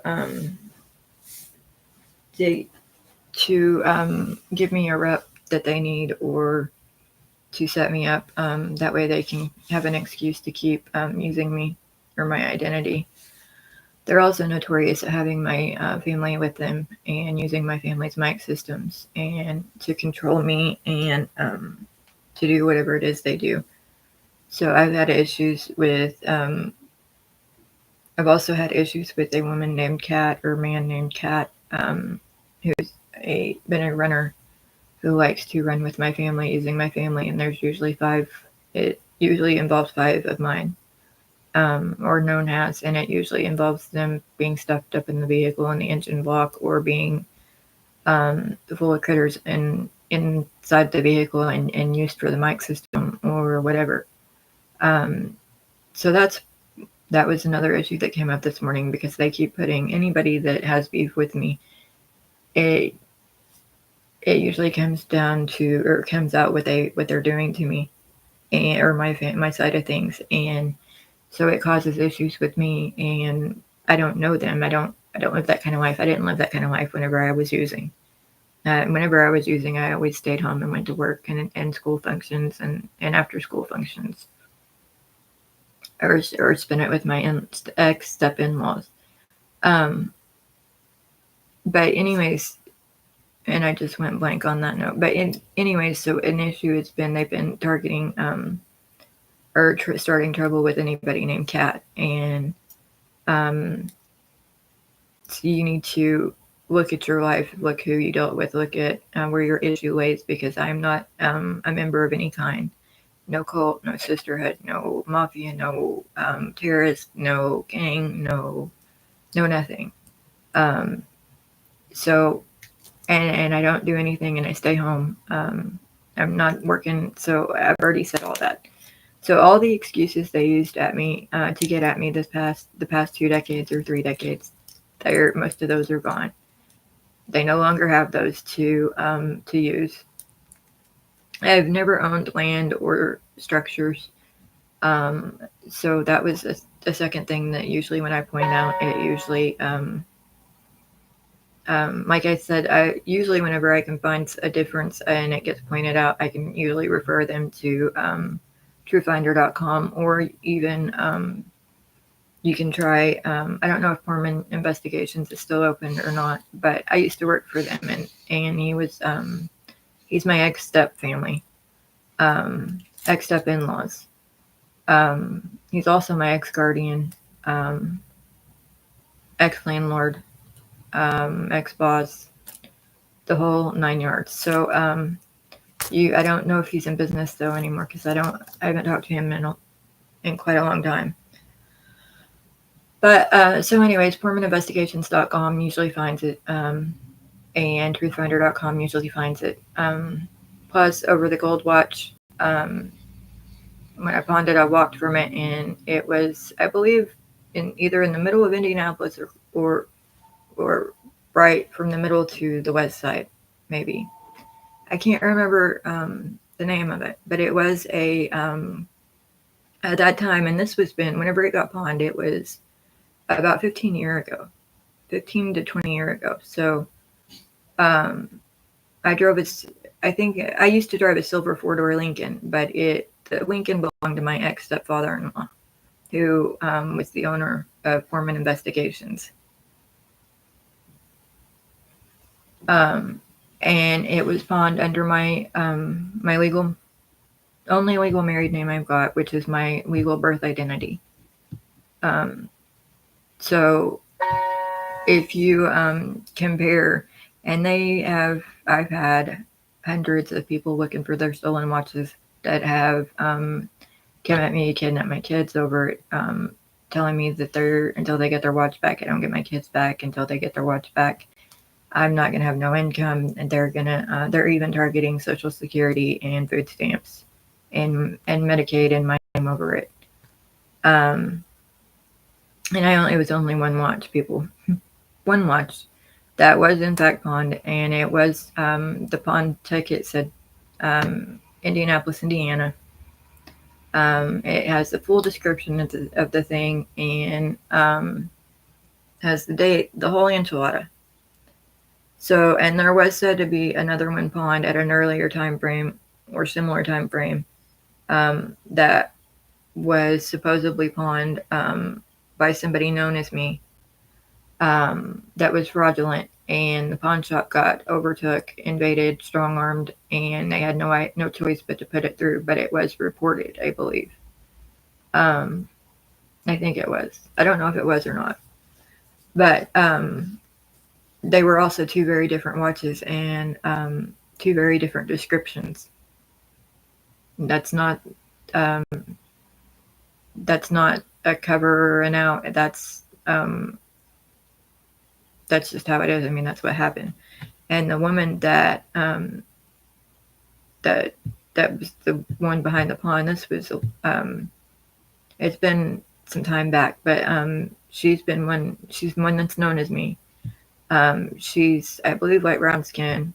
give me a rep that they need, or to set me up. That way they can have an excuse to keep using me or my identity. They're also notorious at having my family with them and using my family's mic systems and to control me and to do whatever it is they do. So I've had issues with, I've also had issues with a woman named Kat, or man named Kat, who's been a runner who likes to run with my family using my family, and there's usually 5. It usually involves 5 of mine. Or known as, and it usually involves them being stuffed up in the vehicle in the engine block, or being full of critters inside the vehicle and used for the mic system or whatever. So that was another issue that came up this morning, because they keep putting anybody that has beef with me. It usually comes down to, or comes out what they're doing to me, or my side of things, and so it causes issues with me, and I don't know them. I don't live that kind of life. I didn't live that kind of life whenever I was using. Whenever I was using, I always stayed home and went to work and school functions and after school functions, or spent it with my ex-step-in-laws. But anyways, and I just went blank on that note. But anyways, so an issue has been they've been targeting or starting trouble with anybody named Kat, and So you need to look at your life, look who you dealt with, look at where your issue lays, because I'm not a member of any kind. No cult, no sisterhood, no mafia, no terrorist, no gang, no nothing. Um, so and I don't do anything, and I stay home. I'm not working, so I've already said all that. So all the excuses they used at me to get at me the past 2 decades or 3 decades, most of those are gone. They no longer have those to use. I've never owned land or structures. Um, so that was a second thing that usually when I point out, it usually, like I said, I usually whenever I can find a difference and it gets pointed out, I can usually refer them to truefinder.com, or even you can try, I don't know if Foreman Investigations is still open or not, but I used to work for them, and he's my ex-step family, ex-step in-laws. He's also my ex-guardian, ex-landlord, ex-boss, the whole 9 yards. So I don't know if he's in business though anymore, because I haven't talked to him in quite a long time. But so anyways, PortmanInvestigations.com usually finds it, and TruthFinder.com usually finds it. Plus, over the Gold Watch, when I pawned it, I walked from it, and it was, I believe, either in the middle of Indianapolis or right from the middle to the west side, maybe. I can't remember the name of it, but it was at that time, and this was whenever it got pawned, it was about 15 to 20 years ago. So I think I used to drive a silver 4-door Lincoln, but the Lincoln belonged to my ex-stepfather-in-law, who was the owner of Foreman Investigations. And it was pawned under my my only legal married name I've got, which is my legal birth identity. So if you compare, and I've had hundreds of people looking for their stolen watches that have come at me, kidnapped my kids over it, telling me that until they get their watch back, I don't get my kids back until they get their watch back. I'm not going to have no income, and they're even targeting Social Security and food stamps and Medicaid and my name over it. And it was only one watch, people. One watch that was in fact pawned, and it was, the pawn ticket said Indianapolis, Indiana. It has the full description of the thing, and has the date, the whole enchilada. So, and there was said to be another one pawned at an earlier time frame or similar time frame that was supposedly pawned by somebody known as me, that was fraudulent, and the pawn shop got invaded, strong-armed, and they had no choice but to put it through. But it was reported, I believe. I think it was. I don't know if it was or not. But they were also two very different watches, and two very different descriptions. That's not a cover or an out. That's just how it is. I mean, that's what happened. And the woman that was the one behind the pawn. This was it's been some time back, but she's one that's known as me. She's, I believe, light brown skin.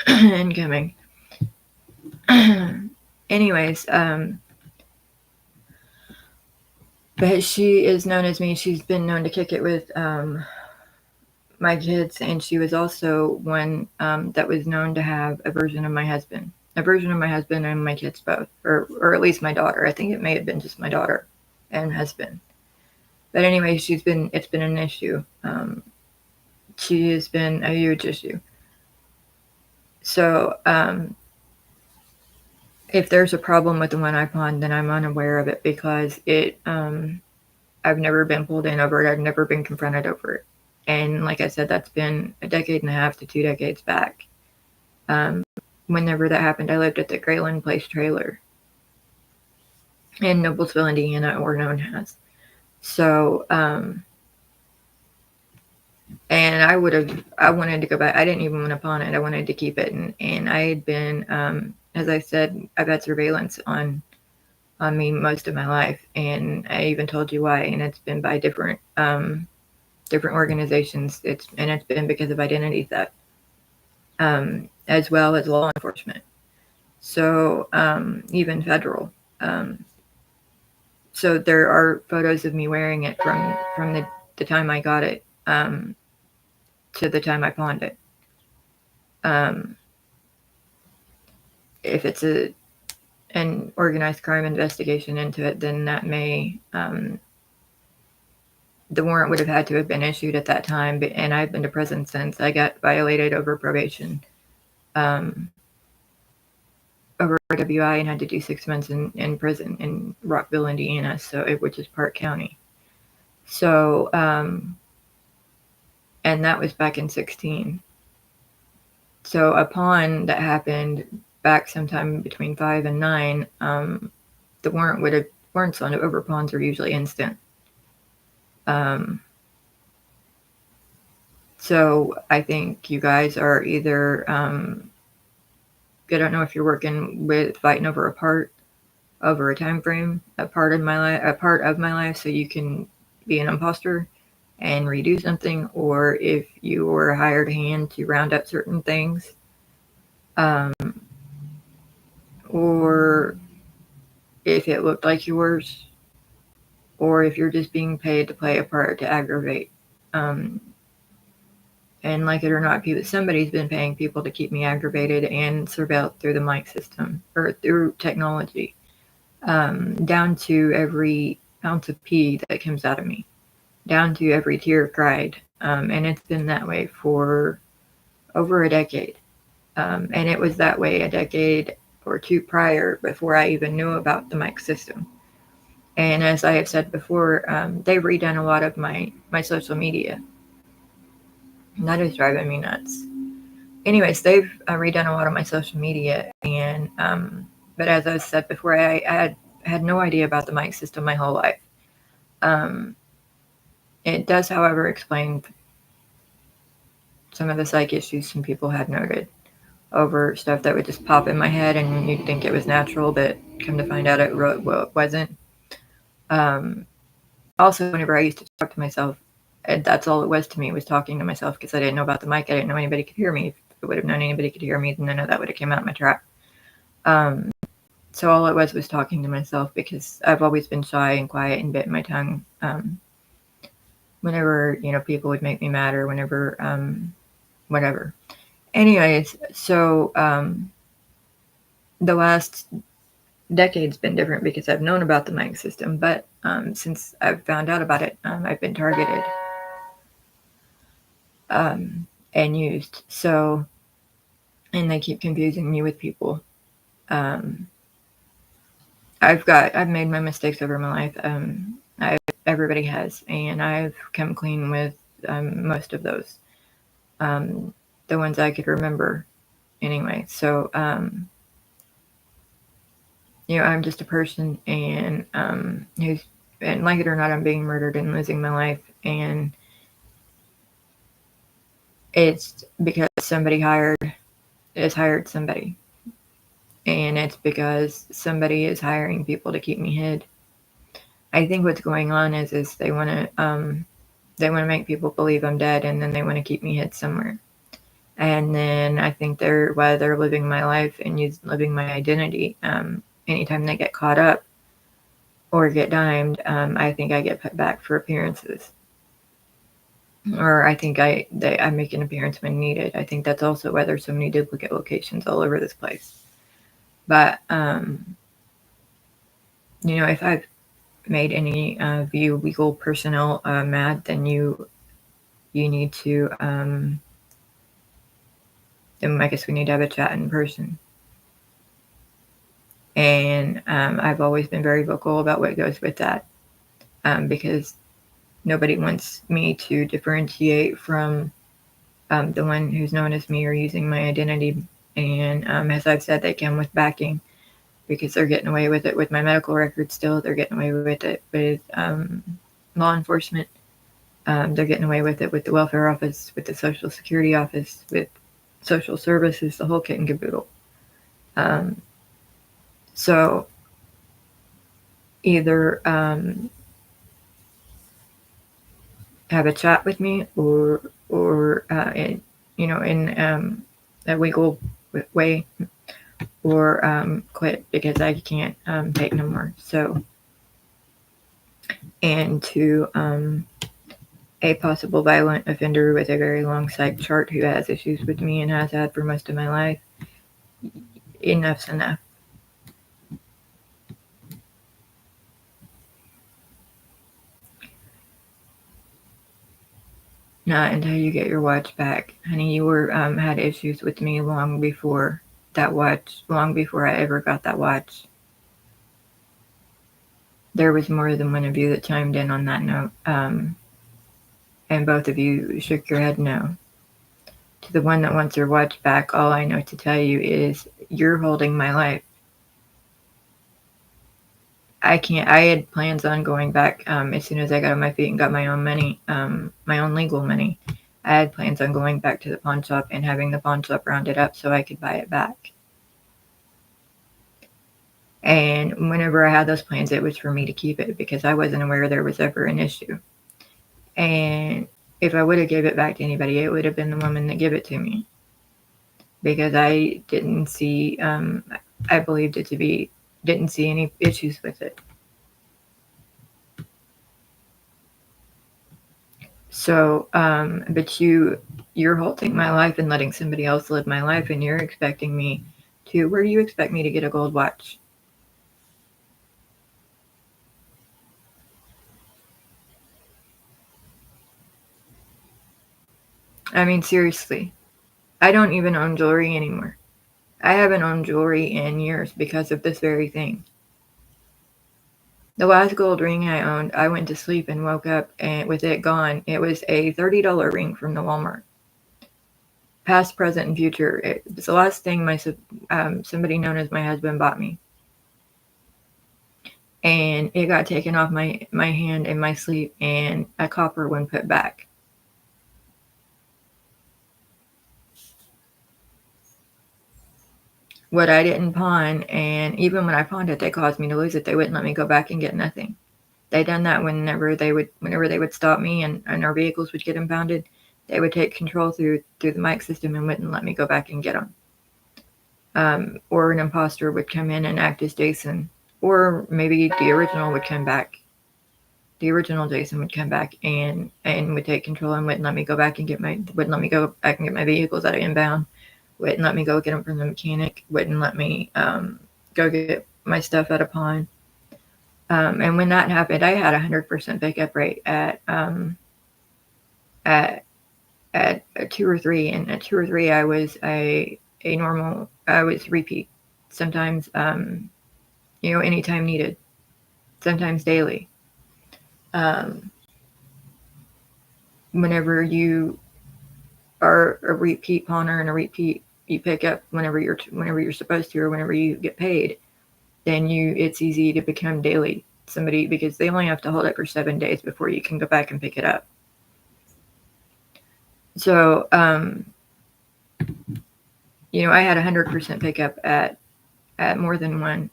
Incoming. Anyways, but she is known as me. She's been known to kick it with my kids, and she was also one that was known to have a version of my husband and my kids both, or at least my daughter. I think it may have been just my daughter and husband. But anyway, it's been an issue. She has been a huge issue. So if there's a problem with the one I pawned, then I'm unaware of it, because I I've never been pulled in over it. I've never been confronted over it. And like I said, that's been a decade and a half to 2 decades back. Whenever that happened, I lived at the Grayland Place trailer in Noblesville, Indiana, or known as. So, and I wanted to go back. I didn't even want to pawn it. I wanted to keep it. And I had been, as I said, I've had surveillance on me most of my life. And I even told you why. And it's been by different organizations. It's been because of identity theft, as well as law enforcement. So, even federal. So there are photos of me wearing it from the time I got it, to the time I pawned it. If it's an organized crime investigation into it, then that may, the warrant would have had to have been issued at that time, and I've been to prison since. I got violated over probation, over WI, and had to do 6 months in prison in Rockville, Indiana, which is Park County. So, and that was back in 2016. So a pawn that happened back sometime between 5 and 9, the warrants on over pawns are usually instant. So I think you guys are either, I don't know if you're working with fighting over a time frame, a part of my life, so you can be an imposter and redo something, or if you were a hired hand to round up certain things, or if it looked like yours, or if you're just being paid to play a part to aggravate. And like it or not, somebody's been paying people to keep me aggravated and surveilled through the mic system or through technology, down to every ounce of pee that comes out of me, down to every tear cried. And it's been that way for over a decade. And it was that way a decade or two prior, before I even knew about the mic system. And as I have said before, they've redone a lot of my social media. And that is driving me nuts. Anyways, they've redone a lot of my social media. And but as I said before, I had no idea about the mic system my whole life. It does, however, explain some of the psych issues some people had noted over stuff that would just pop in my head, and you'd think it was natural, but come to find out it wasn't. Also, whenever I used to talk to myself, that's all it was to me, was talking to myself, because I didn't know about the mic. I didn't know anybody could hear me. If I would have known anybody could hear me, then none of that would have came out in my trap. So all it was talking to myself, because I've always been shy and quiet and bit my tongue. Whenever, people would make me mad, or whenever, whatever. Anyways, so the last decade's been different because I've known about the mic system, but since I've found out about it, I've been targeted and used. So, and they keep confusing me with people. I've made my mistakes over my life. Everybody has, and I've come clean with most of those. The ones I could remember anyway. So, I'm just a person, and and like it or not, I'm being murdered and losing my life. And it's because somebody has hired somebody. And it's because somebody is hiring people to keep me hid. I think what's going on is they want to make people believe I'm dead, and then they want to keep me hid somewhere. And then I think while they're living my life and living my identity, anytime they get caught up or get dimed, I think I get put back for appearances. Or I think I make an appearance when needed. I think that's also why there's so many duplicate locations all over this place. But, if I've made any of you legal personnel mad, then you need to, then I guess we need to have a chat in person. And I've always been very vocal about what goes with that. because nobody wants me to differentiate from the one who's known as me or using my identity. And as I've said, they come with backing because they're getting away with it with my medical record still. They're getting away with it with law enforcement. They're getting away with it with the welfare office, with the social security office, with social services, the whole kit and caboodle. So either have a chat with me or in a legal way, or quit because I can't take no more. So, and to a possible violent offender with a very long psych chart who has issues with me and has had for most of my life, enough's enough. Not until you get your watch back. Honey, you were had issues with me long before that watch, long before I ever got that watch. There was more than one of you that chimed in on that note, and both of you shook your head no. To the one that wants your watch back, all I know to tell you is you're holding my life. I can't. I had plans on going back as soon as I got on my feet and got my own money, my own legal money. I had plans on going back to the pawn shop and having the pawn shop round it up so I could buy it back. And whenever I had those plans, it was for me to keep it because I wasn't aware there was ever an issue. And if I would have gave it back to anybody, it would have been the woman that gave it to me because I didn't see. I believed it to be. Didn't see any issues with it. So, but you're holding my life and letting somebody else live my life, and you're expecting me to. Where do you expect me to get a gold watch? I mean, seriously, I don't even own jewelry anymore. I haven't owned jewelry in years because of this very thing. The last gold ring I owned, I went to sleep and woke up and with it gone. It was a $30 ring from the Walmart. Past, present, and future. It was the last thing somebody known as my husband bought me. And it got taken off my hand in my sleep, and a copper one put back. What I didn't pawn, and even when I pawned it, they caused me to lose it. They wouldn't let me go back and get nothing. They done that whenever they would stop me and our vehicles would get impounded. They would take control through the mic system and wouldn't let me go back and get them. Or an imposter would come in and act as Jason, or maybe the original would come back. The original Jason would come back and would take control and wouldn't let me go back and wouldn't let me go back and get my vehicles out of inbound. Wouldn't let me go get them from the mechanic. Wouldn't let me go get my stuff out of pawn. And when that happened, I had 100% pickup rate at a 2 or 3. And at 2 or 3, I was a normal. I was repeat. Sometimes, anytime needed. Sometimes daily. Whenever you are a repeat pawner and a repeat, you pick up whenever you're supposed to, or whenever you get paid, then it's easy to become daily somebody because they only have to hold it for 7 days before you can go back and pick it up. So, I had 100% pickup at more than one.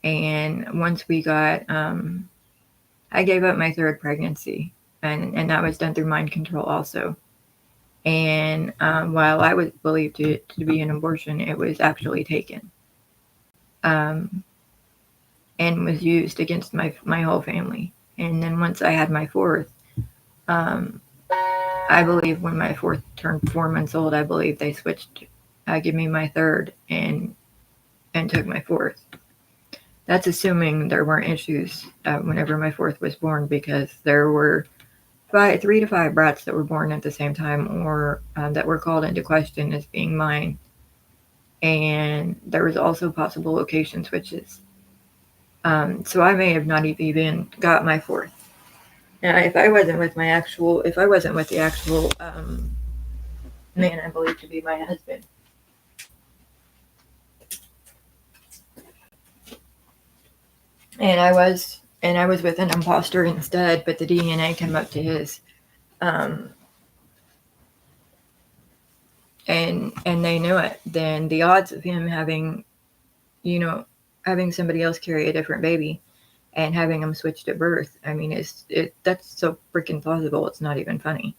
And once we got, I gave up my 3rd pregnancy, and that was done through mind control also. And while I was believed to be an abortion, it was actually taken. And was used against my whole family. And then once I had my 4th, I believe when my 4th turned 4 months old, I believe they switched, give me my 3rd and took my 4th. That's assuming there weren't issues whenever my 4th was born, because there were 3 to 5 brats that were born at the same time, or that were called into question as being mine. And there was also possible location switches. So I may have not even got my 4th. if I wasn't with the actual man I believe to be my husband. And I was with an imposter instead, but the DNA came up to his. And they knew it. Then the odds of him having, having somebody else carry a different baby and having them switched at birth, I mean, that's so freaking plausible. It's not even funny.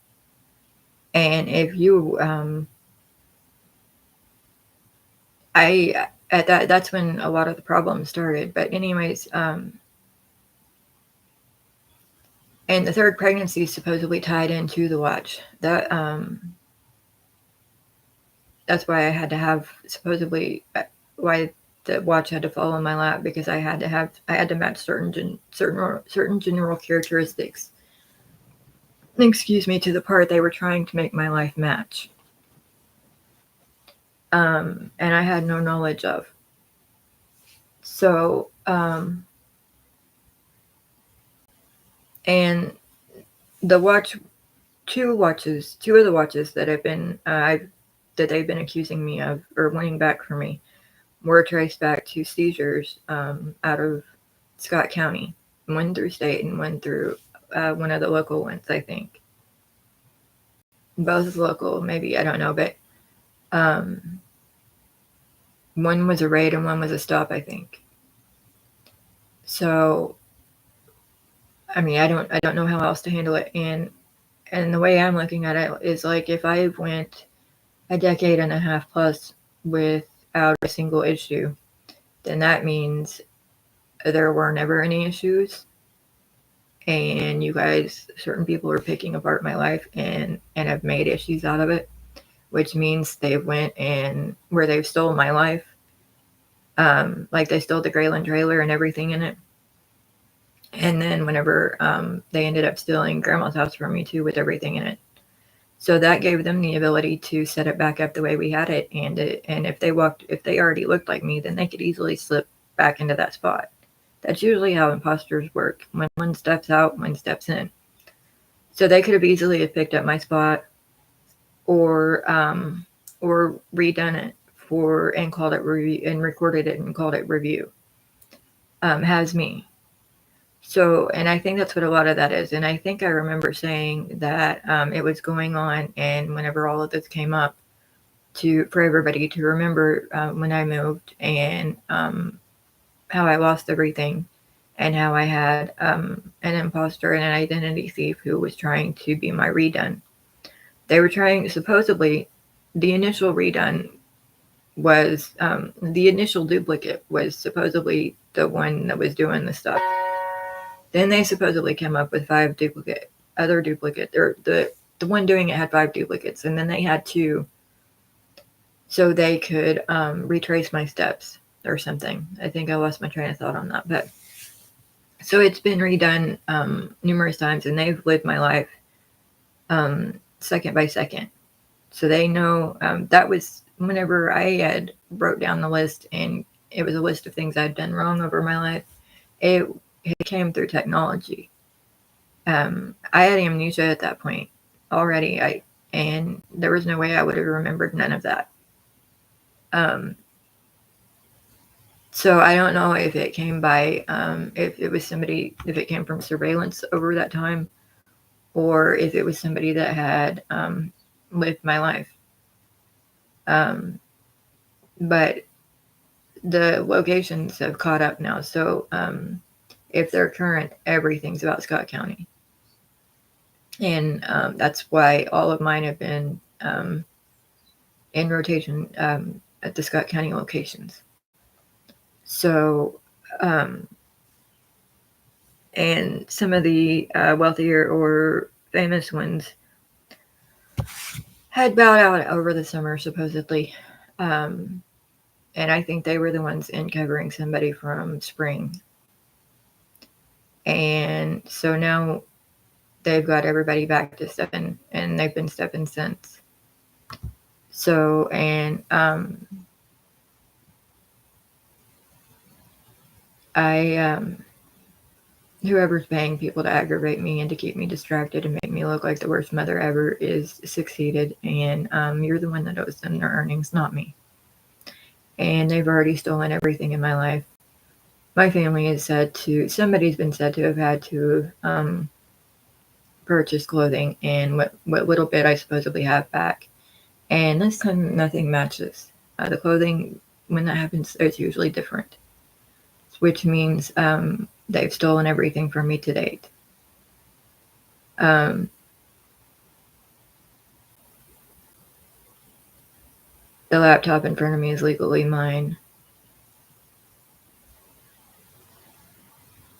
And if you, that's when a lot of the problems started. But anyways, and the third pregnancy supposedly tied into the watch. That's why I had to have why the watch had to fall in my lap, because I had to match certain general characteristics. Excuse me, to the part they were trying to make my life match. And I had no knowledge of. So, and the watch, two of the watches that have been that they've been accusing me of or wanting back from me were traced back to seizures out of Scott County, one through state and one through one of the local ones, I think. Both local, maybe, I don't know, but one was a raid and one was a stop, I think. So, I mean, I don't know how else to handle it, and the way I'm looking at it is like, if I went a decade and a half plus without a single issue, then that means there were never any issues, and you guys, certain people, are picking apart my life and have made issues out of it, which means they've went and where they've stolen my life, like they stole the Grayland trailer and everything in it. And then whenever they ended up stealing Grandma's house from me too, with everything in it. So that gave them the ability to set it back up the way we had it. And if they already looked like me, then they could easily slip back into that spot. That's usually how imposters work. When one steps out, one steps in. So they could have easily picked up my spot, or redone it and called it review, and recorded it and called it review. Has me. So, and I think that's what a lot of that is. And I think I remember saying that it was going on, and whenever all of this came up, for everybody to remember when I moved, and how I lost everything, and how I had an imposter and an identity thief who was trying to be my redone. They were trying, supposedly, the initial redone was, the initial duplicate was supposedly the one that was doing the stuff. Then they supposedly came up with 5 other duplicate, or the one doing it had 5 duplicates, and then they had 2, so they could retrace my steps or something. I think I lost my train of thought on that, but so it's been redone numerous times, and they've lived my life second by second. So they know that was whenever I had wrote down the list, and it was a list of things I'd done wrong over my life. It came through technology. I had amnesia at that point already, and there was no way I would have remembered none of that. So I don't know if it came by, if it came from surveillance over that time, or if it was somebody that had lived my life. But the locations have caught up now. So if they're current, everything's about Scott County. And that's why all of mine have been in rotation at the Scott County locations. So, and some of the wealthier or famous ones had bowed out over the summer, supposedly. And I think they were the ones in covering somebody from Spring. And so now they've got everybody back to stepping, and they've been stepping since. So, and whoever's paying people to aggravate me and to keep me distracted and make me look like the worst mother ever is succeeded, and you're the one that owes them their earnings, not me. And they've already stolen everything in my life. My family is somebody's been said to have had to purchase clothing and what little bit I supposedly have back. And this time nothing matches. The clothing, when that happens, it's usually different, which means they've stolen everything from me to date. The laptop in front of me is legally mine.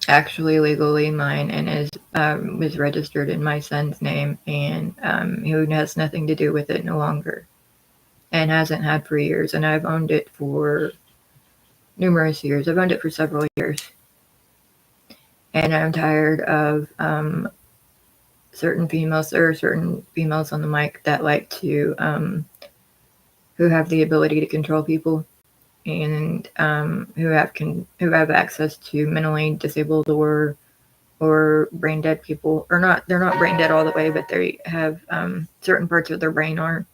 Actually legally mine, and was registered in my son's name, and who has nothing to do with it no longer, and hasn't had for years. And I've owned it for numerous years. I've owned it for several years, and I'm tired of certain females on the mic that like to who have the ability to control people, and who have access to mentally disabled or brain dead people, or not. They're not brain dead all the way, but they have certain parts of their brain are.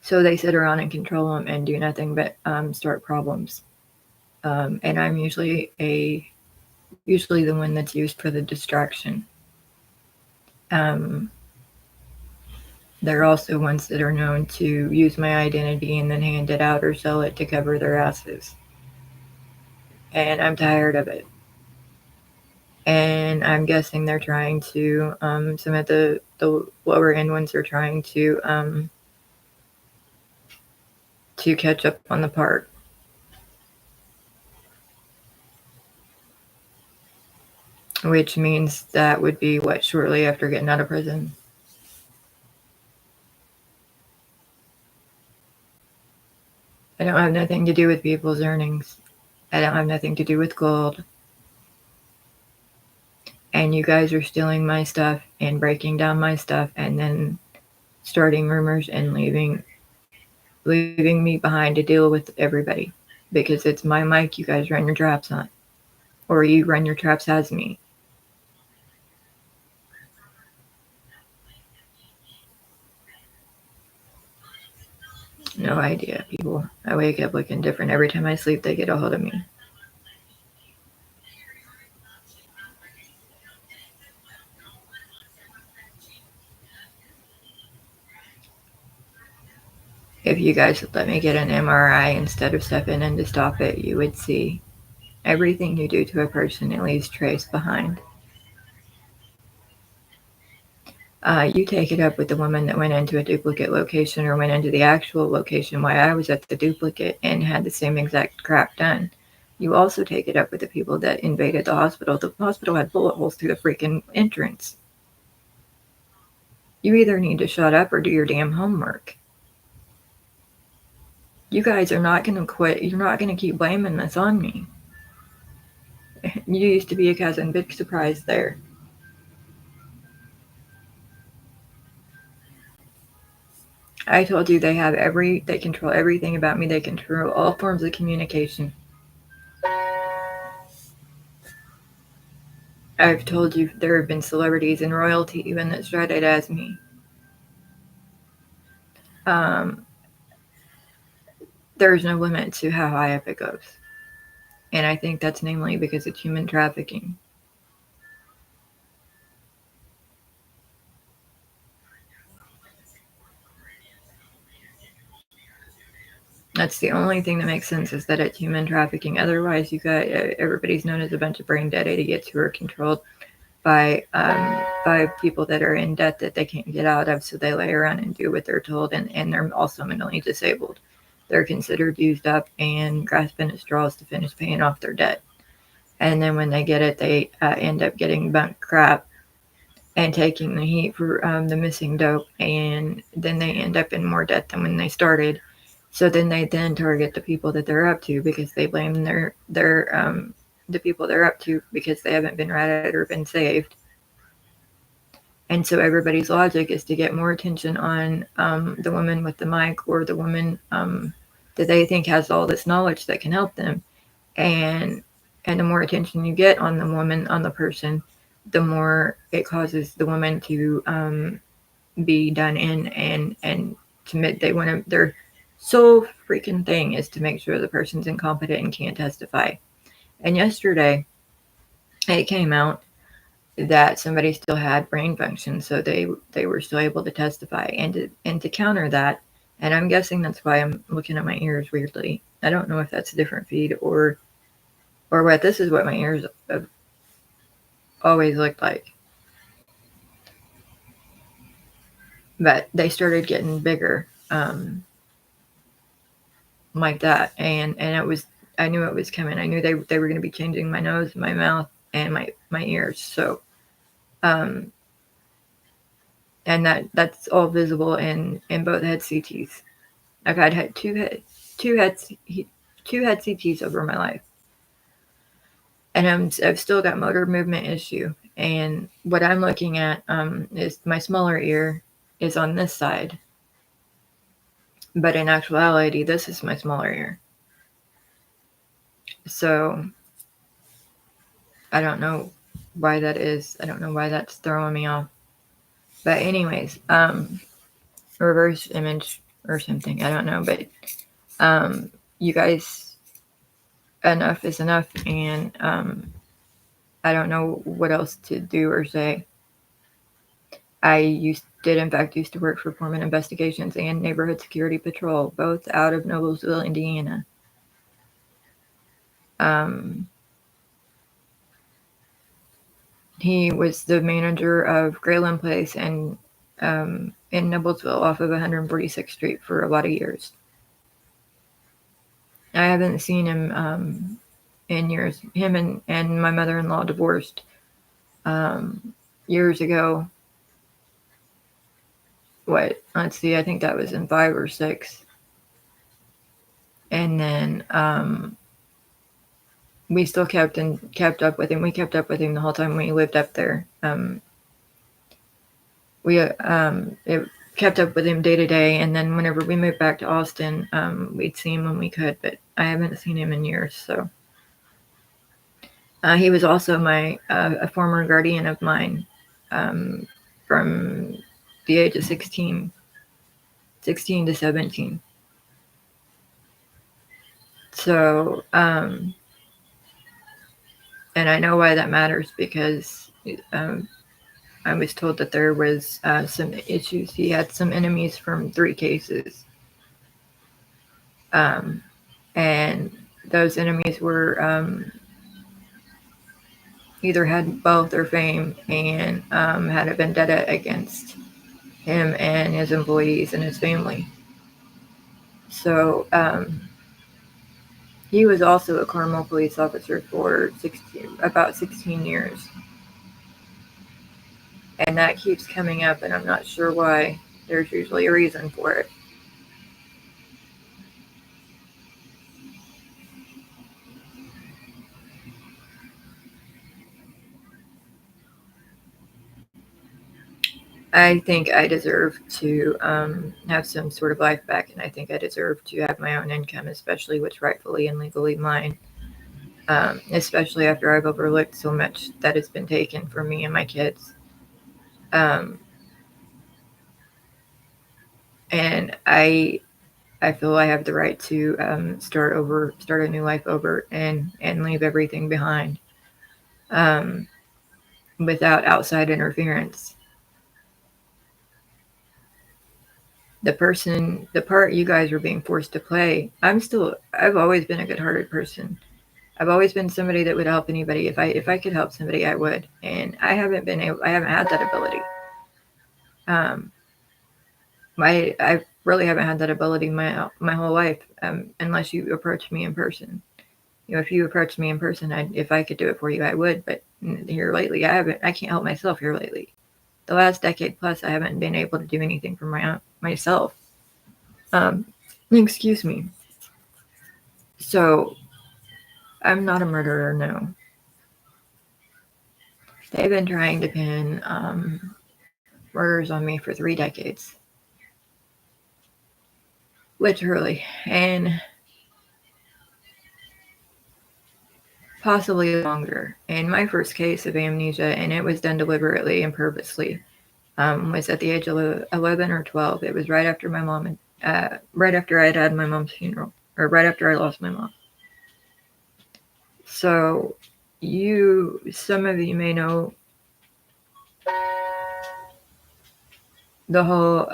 So they sit around and control them and do nothing but start problems. And I'm usually the one that's used for the distraction. They're also ones that are known to use my identity and then hand it out or sell it to cover their asses. And I'm tired of it. And I'm guessing they're trying to, some of the lower end ones are trying to catch up on the part. Which means that would be shortly after getting out of prison. I don't have nothing to do with people's earnings. I don't have nothing to do with gold. And you guys are stealing my stuff and breaking down my stuff and then starting rumors and leaving me behind to deal with everybody. Because it's my mic you guys run your traps on. Or you run your traps as me. No idea, people. I wake up looking different every time I sleep. They get a hold of me. If you guys would let me get an MRI instead of stepping in to stop it, you would see everything you do to a person, it leaves trace behind. You take it up with the woman that went into a duplicate location or went into the actual location while I was at the duplicate and had the same exact crap done. You also take it up with the people that invaded the hospital. The hospital had bullet holes through the freaking entrance. You either need to shut up or do your damn homework. You guys are not going to quit. You're not going to keep blaming this on me. You used to be a cousin. Big surprise there. I told you they control everything about me. They control all forms of communication. I've told you there have been celebrities and royalty even that started as me. There's no limit to how high up it goes. And I think that's namely because it's human trafficking. That's the only thing that makes sense, is that it's human trafficking. Otherwise, you got everybody's known as a bunch of brain dead idiots who are controlled by people that are in debt that they can't get out of, so they lay around and do what they're told, and they're also mentally disabled. They're considered used up and grasping at straws to finish paying off their debt. And then when they get it, they end up getting bunk crap and taking the heat for the missing dope, and then they end up in more debt than when they started. So then they target the people that they're up to, because they blame the people they're up to because they haven't been ratted or been saved. And so everybody's logic is to get more attention on the woman with the mic, or the woman that they think has all this knowledge that can help them. And And the more attention you get on the woman, on the person, the more it causes the woman to be done in and commit. They want to. Their sole freaking thing is to make sure the person's incompetent and can't testify. And yesterday, it came out that somebody still had brain function, so they were still able to testify. And to counter that, and I'm guessing that's why I'm looking at my ears weirdly. I don't know if that's a different feed or what. This is what my ears have always looked like. But they started getting bigger, like that, and it was. I knew it was coming. I knew they were going to be changing my nose, my mouth, and my ears. So, and that's all visible in both head CTs. I've had two head CTs over my life, and I've still got motor movement issue. And what I'm looking at is my smaller ear is on this side, but in actuality, this is my smaller ear. So I don't know why that is. I don't know why that's throwing me off. But anyways, reverse image or something. I don't know, but you guys, enough is enough, and I don't know what else to do or say. I did in fact used to work for Foreman Investigations and Neighborhood Security Patrol, both out of Noblesville, Indiana. He was the manager of Grayland Place and in Noblesville off of 146th Street for a lot of years. I haven't seen him in years. Him and my mother-in-law divorced years ago. Let's see, I think that was in 5 or 6. And then we still kept up with him. We kept up with him the whole time we lived up there. We kept up with him day to day, and then whenever we moved back to Austin, we'd see him when we could, but I haven't seen him in years. So he was also a former guardian of mine from the age of 16 to 17. So, and I know why that matters, because I was told that there was some issues. He had some enemies from 3 cases. And those enemies were either had wealth or fame and had a vendetta against him and his employees and his family. So he was also a Carmel police officer for about 16 years. And that keeps coming up, and I'm not sure why. There's usually a reason for it. I think I deserve to have some sort of life back, and I think I deserve to have my own income, especially what's rightfully and legally mine, especially after I've overlooked so much that has been taken from me and my kids. And I feel I have the right to start a new life over, and leave everything behind without outside interference. The part you guys are being forced to play, I've always been a good-hearted person. I've always been somebody that would help anybody. If I could help somebody, I would. And I haven't had that ability. I really haven't had that ability my whole life, unless you approach me in person. If you approached me in person, if I could do it for you, I would. But here lately, I can't help myself here lately. The last decade plus, I haven't been able to do anything for myself. Excuse me. So, I'm not a murderer, no. They've been trying to pin murders on me for 3 decades. Literally. And possibly longer. And my first case of amnesia, and it was done deliberately and purposely, was at the age of 11 or 12. It was right after right after I had my mom's funeral, or right after I lost my mom. So some of you may know the whole,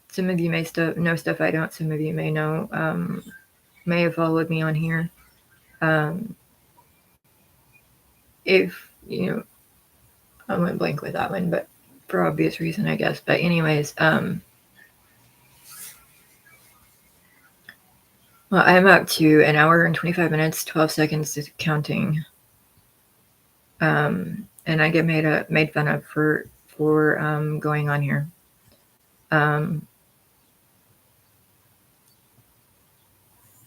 some of you may know stuff I don't, some of you may know, may have followed me on here. If, I went blank with that one, but for obvious reason, I guess. But anyways, well, I'm up to 1 hour and 25 minutes, 12 seconds counting. And I get made fun of for going on here.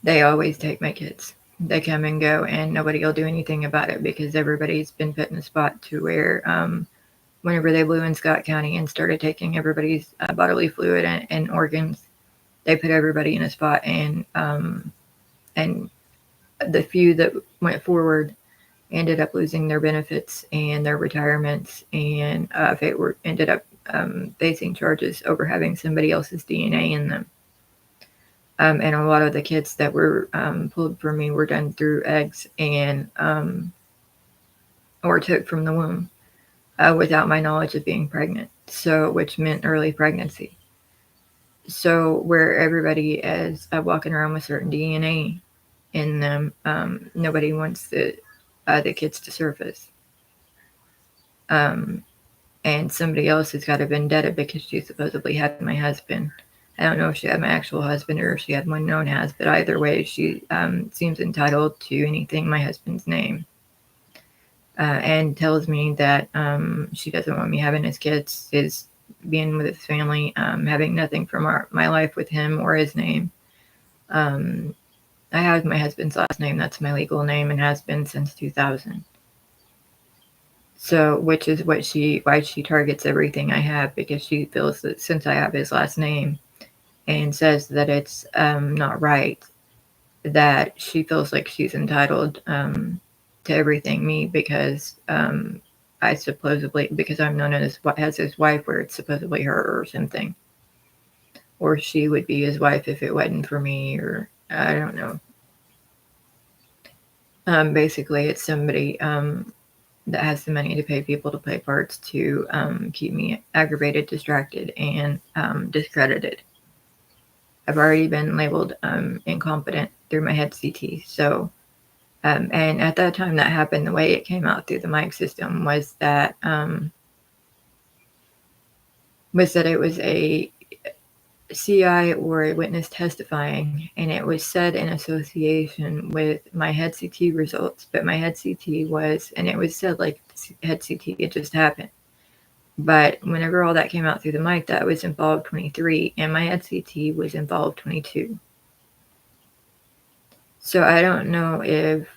They always take my kids. They come and go, and nobody will do anything about it because everybody's been put in a spot to where whenever they blew in Scott County and started taking everybody's bodily fluid and organs, they put everybody in a spot, and the few that went forward ended up losing their benefits and their retirements, and ended up facing charges over having somebody else's DNA in them. And a lot of the kids that were pulled from me were done through eggs and or took from the womb without my knowledge of being pregnant. So, which meant early pregnancy. So, where everybody is walking around with certain DNA in them, nobody wants the kids to surface. And somebody else has got a vendetta because she supposedly had my husband. I don't know if she had my actual husband or if she had one known as, but either way, she seems entitled to anything my husband's name. And tells me that she doesn't want me having his kids, being with his family, having nothing from my life with him or his name. I have my husband's last name. That's my legal name and has been since 2000. So, which is why she targets everything I have, because she feels that since I have his last name and says that it's not right, that she feels like she's entitled to everything me because because I'm known as his wife, where it's supposedly her or something, or she would be his wife if it wasn't for me, or I don't know. Basically, it's somebody that has the money to pay people to play parts to keep me aggravated, distracted, and discredited. I've already been labeled incompetent through my head CT. So, and at that time that happened, the way it came out through the mic system was that it was a CI or a witness testifying, and it was said in association with my head CT results. But my head CT was, and it was said like head CT, it just happened. But whenever all that came out through the mic, that was involved 23, and my head CT was involved 22. So I don't know if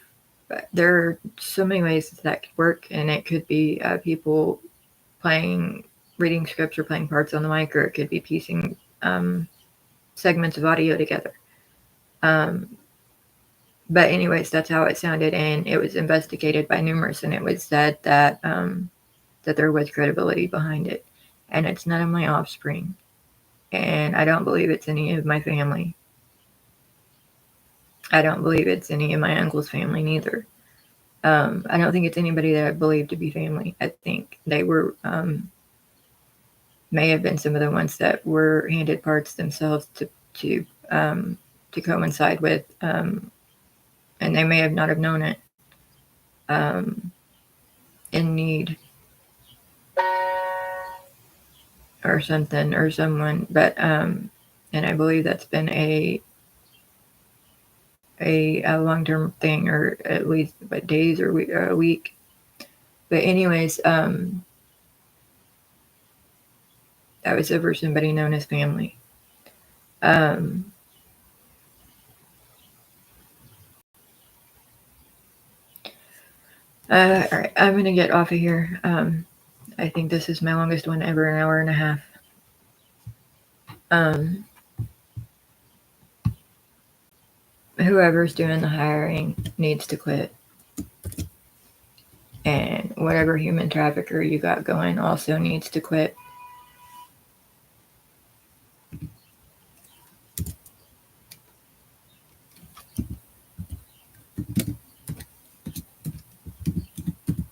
there are so many ways that could work, and it could be people reading scripts or playing parts on the mic, or it could be piecing segments of audio together. But anyways, that's how it sounded, and it was investigated by numerous, and it was said that that there was credibility behind it, and it's none of my offspring, and I don't believe it's any of my family. I don't believe it's any of my uncle's family neither. I don't think it's anybody that I believe to be family. I think they were may have been some of the ones that were handed parts themselves to coincide with, and they may have not have known it, in need or something or someone. But and I believe that's been a long-term thing, or at least days or a week. But anyways, that was over somebody known as family. All right, I'm gonna get off of here. I think this is my longest one ever, 1 hour and a half. whoever's doing the hiring needs to quit. And whatever human trafficker you got going also needs to quit.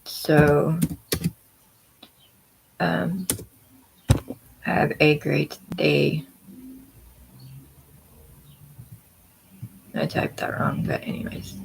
So, have a great day. I typed that wrong, but anyways.